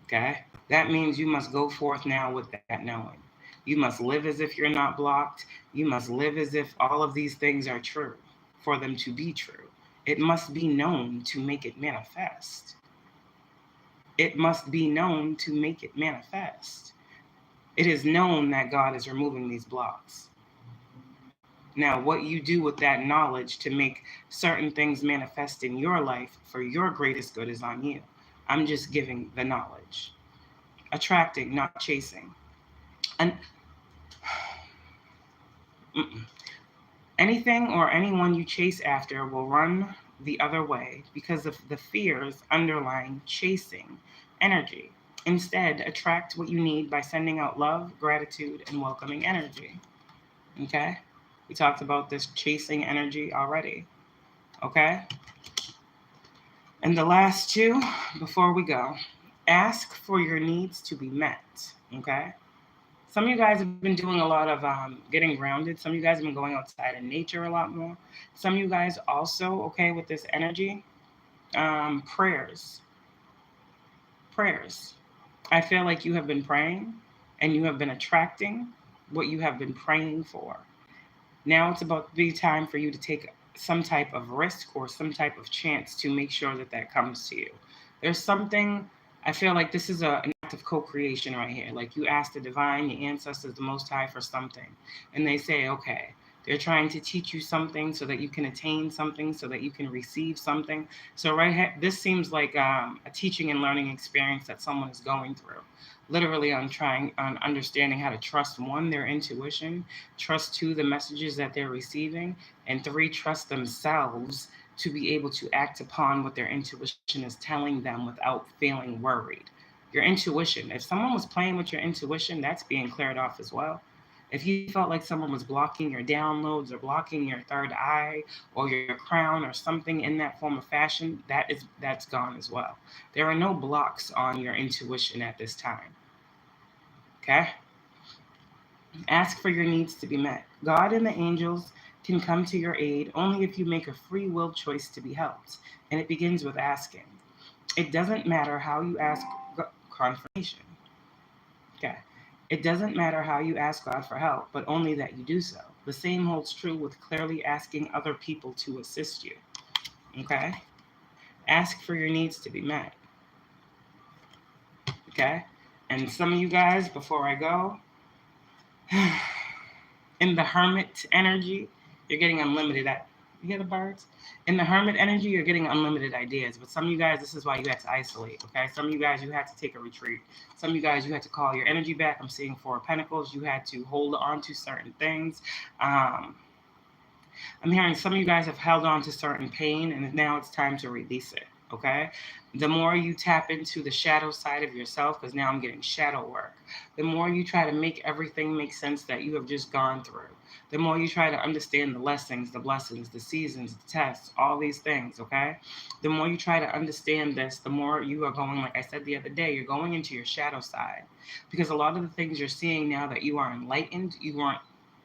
okay? That means you must go forth now with that knowing. You must live as if you're not blocked. You must live as if all of these things are true for them to be true. It must be known to make it manifest. It must be known to make it manifest. It is known that God is removing these blocks. Now, what you do with that knowledge to make certain things manifest in your life for your greatest good is on you. I'm just giving the knowledge. Attracting, not chasing. And anything or anyone you chase after will run the other way because of the fears underlying chasing energy. Instead, attract what you need by sending out love, gratitude, and welcoming energy. Okay? We talked about this chasing energy already. Okay? And the last two, before we go, ask for your needs to be met. Okay? Some of you guys have been doing a lot of getting grounded. Some of you guys have been going outside in nature a lot more. Some of you guys also, okay, with this energy, prayers. I feel like you have been praying and you have been attracting what you have been praying for. Now it's about to be time for you to take some type of risk or some type of chance to make sure that that comes to you. There's something, I feel like this is an act of co-creation right here. Like you ask the divine, the ancestors, the Most High for something. And they say, okay, they're trying to teach you something so that you can attain something, so that you can receive something. So right here, this seems like a teaching and learning experience that someone is going through. Literally on understanding how to trust, one, their intuition, trust, two, the messages that they're receiving, and three, trust themselves to be able to act upon what their intuition is telling them without feeling worried. Your intuition, if someone was playing with your intuition, that's being cleared off as well. If you felt like someone was blocking your downloads or blocking your third eye or your crown or something in that form of fashion, that's gone as well. There are no blocks on your intuition at this time. Okay? Ask for your needs to be met. God and the angels can come to your aid only if you make a free will choice to be helped. And it begins with asking. It doesn't matter how you ask confirmation. Okay. It doesn't matter how you ask God for help, but only that you do so. The same holds true with clearly asking other people to assist you. Okay? Ask for your needs to be met. Okay? And some of you guys, before I go, in the hermit energy, you're getting unlimited You hear the birds? In the hermit energy, you're getting unlimited ideas. But some of you guys, this is why you had to isolate, okay? Some of you guys, you had to take a retreat. Some of you guys, you had to call your energy back. I'm seeing Four of Pentacles. You had to hold on to certain things. I'm hearing some of you guys have held on to certain pain, and now it's time to release it, okay? The more you tap into the shadow side of yourself, because now I'm getting shadow work, the more you try to make everything make sense that you have just gone through, the more you try to understand the lessons, the blessings, the seasons, the tests, all these things, okay? The more you try to understand this, the more you are going, like I said the other day, you're going into your shadow side. Because a lot of the things you're seeing now that you are enlightened, you weren't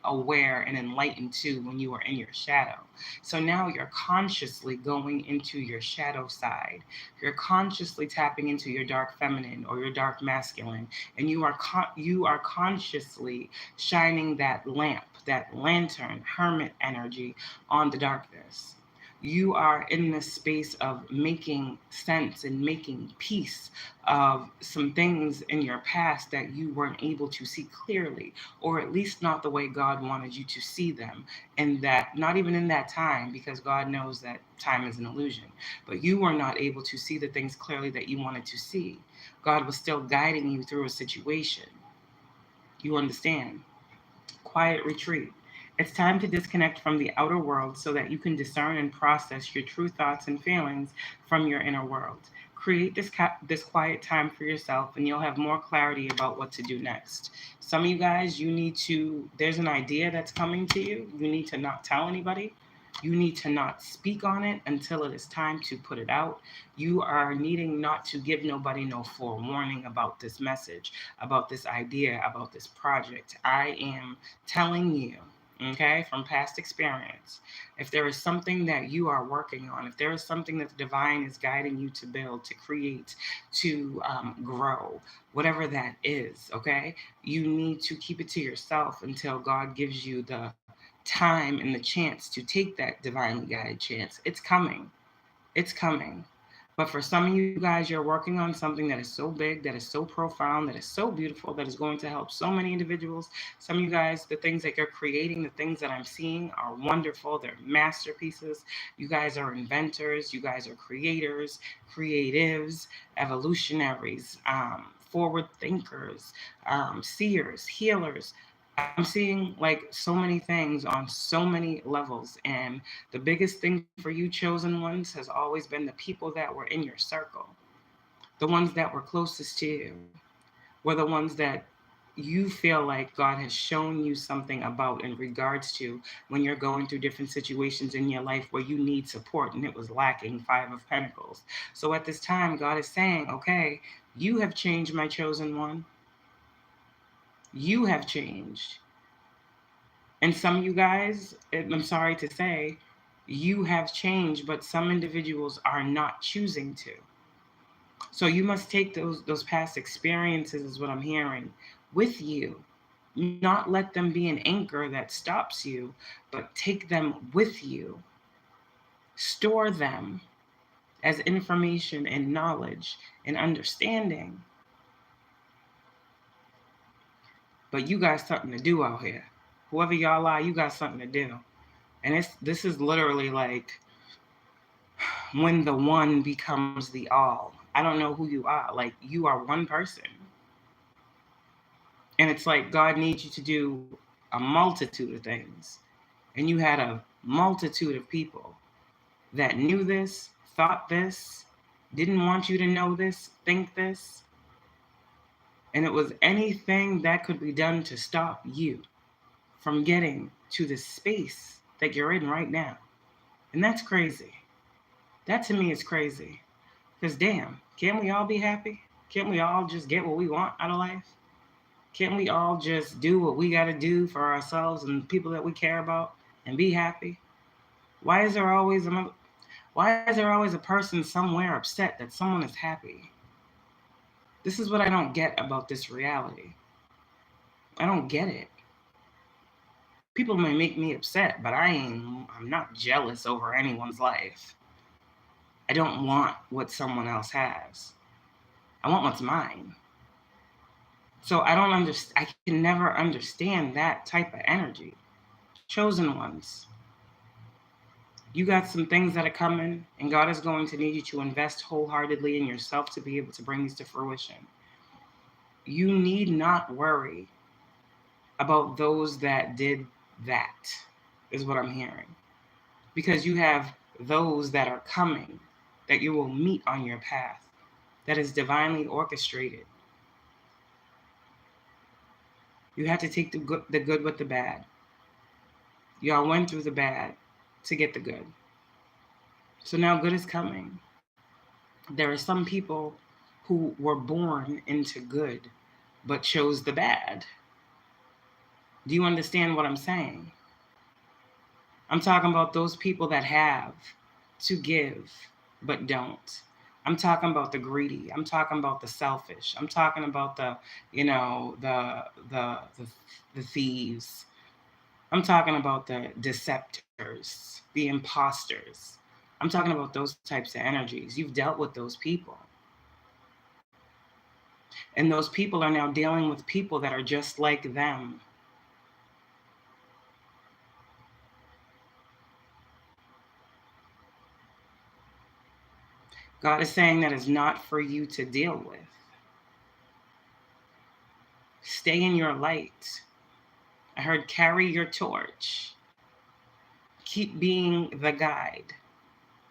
aware and enlightened to when you were in your shadow. So now you're consciously going into your shadow side. You're consciously tapping into your dark feminine or your dark masculine, and you are consciously shining that lamp, that lantern, hermit energy on the darkness. You are in this space of making sense and making peace of some things in your past that you weren't able to see clearly, or at least not the way God wanted you to see them. And that, not even in that time, because God knows that time is an illusion, but you were not able to see the things clearly that you wanted to see. God was still guiding you through a situation. You understand? Quiet retreat. It's time to disconnect from the outer world so that you can discern and process your true thoughts and feelings from your inner world. Create this quiet time for yourself, and you'll have more clarity about what to do next. Some of you guys, you need to, there's an idea that's coming to you. You need to not tell anybody. You need to not speak on it until it is time to put it out. You are needing not to give nobody no forewarning about this message, about this idea, about this project. I am telling you, okay, from past experience, if there is something that you are working on, if there is something that the divine is guiding you to build, to create, to grow, whatever that is, okay, you need to keep it to yourself until God gives you the time and the chance to take that divinely guided chance. It's coming. It's coming. But for some of you guys, you're working on something that is so big, that is so profound, that is so beautiful, that is going to help so many individuals. Some of you guys, the things that you're creating, the things that I'm seeing are wonderful. They're masterpieces. You guys are inventors. You guys are creators, creatives, evolutionaries, forward thinkers, seers, healers. I'm seeing like so many things on so many levels. And the biggest thing for you, chosen ones, has always been the people that were in your circle. The ones that were closest to you were the ones that you feel like God has shown you something about in regards to when you're going through different situations in your life where you need support and it was lacking. Five of Pentacles. So at this time, God is saying, okay, you have changed, my chosen one. You have changed. And some of you guys, I'm sorry to say, you have changed, but some individuals are not choosing to. So you must take those past experiences, is what I'm hearing, with you. Not let them be an anchor that stops you, but take them with you. Store them as information and knowledge and understanding. But you got something to do out here. Whoever y'all are, you got something to do. And this is literally like when the one becomes the all. I don't know who you are. Like, you are one person. And it's like God needs you to do a multitude of things. And you had a multitude of people that knew this, thought this, didn't want you to know this, think this. And it was anything that could be done to stop you from getting to the space that you're in right now. And that's crazy. That to me is crazy. Because damn, can't we all be happy? Can't we all just get what we want out of life? Can't we all just do what we got to do for ourselves and people that we care about and be happy? Why is there always a person somewhere upset that someone is happy? This is what I don't get about this reality. I don't get it. People may make me upset, but I'm not jealous over anyone's life. I don't want what someone else has. I want what's mine. So I don't understand. I can never understand that type of energy. Chosen ones, You got some things that are coming, and God is going to need you to invest wholeheartedly in yourself to be able to bring these to fruition. You need not worry about those that did that, is what I'm hearing. Because you have those that are coming that you will meet on your path that is divinely orchestrated. You have to take the good with the bad. Y'all went through the bad to get the good. So now good is coming. There are some people who were born into good but chose the bad. Do you understand what I'm saying? I'm talking about those people that have to give but don't. I'm talking about the greedy. I'm talking about the selfish. I'm talking about the, the thieves. I'm talking about the deceptors, the imposters. I'm talking about those types of energies. You've dealt with those people. And those people are now dealing with people that are just like them. God is saying that is not for you to deal with. Stay in your light. I heard carry your torch. Keep being the guide.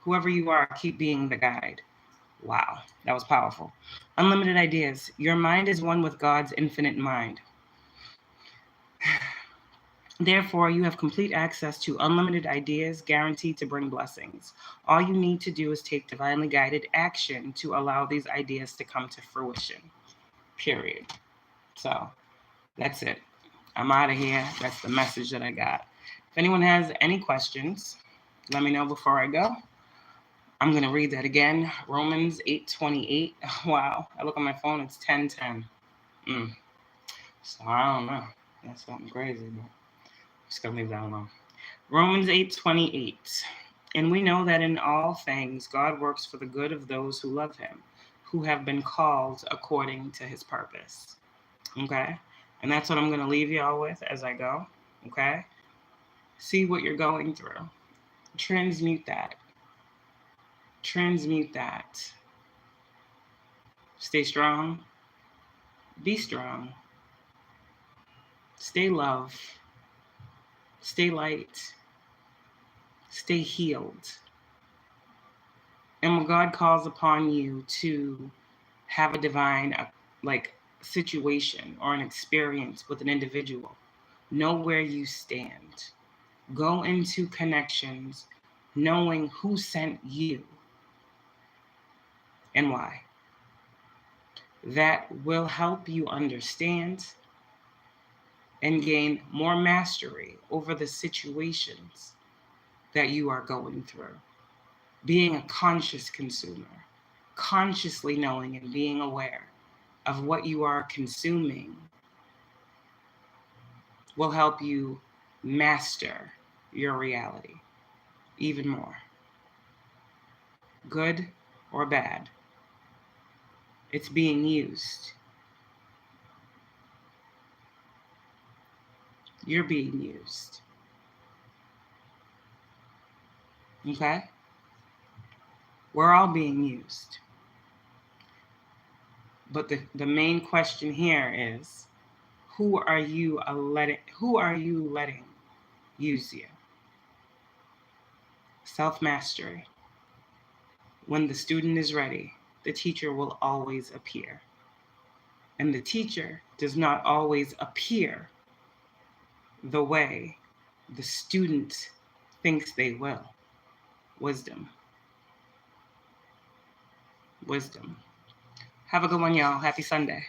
Whoever you are, keep being the guide. Wow, that was powerful. Unlimited ideas. Your mind is one with God's infinite mind. Therefore, you have complete access to unlimited ideas guaranteed to bring blessings. All you need to do is take divinely guided action to allow these ideas to come to fruition. Period. So that's it. I'm out of here. That's the message that I got. If anyone has any questions, let me know before I go. I'm going to read that again. Romans 8:28. Wow. I look on my phone, it's 10:10. So I don't know. That's something crazy, but I'm just going to leave that alone. Romans 8:28. And we know that in all things God works for the good of those who love him, who have been called according to his purpose. Okay? And that's what I'm going to leave y'all with as I go. Okay? See what you're going through. Transmute that. Transmute that. Stay strong. Be strong. Stay love. Stay light. Stay healed. And when God calls upon you to have a divine situation or an experience with an individual, know where you stand. Go into connections knowing who sent you and why. That will help you understand and gain more mastery over the situations that you are going through. Being a conscious consumer, consciously knowing and being aware of what you are consuming will help you master your reality even more. Good or bad, it's being used. You're being used. Okay? We're all being used. But the main question here is, who are you letting use you? Self-mastery. When the student is ready, the teacher will always appear. And the teacher does not always appear the way the student thinks they will. Wisdom. Wisdom. Have a good one, y'all. Happy Sunday.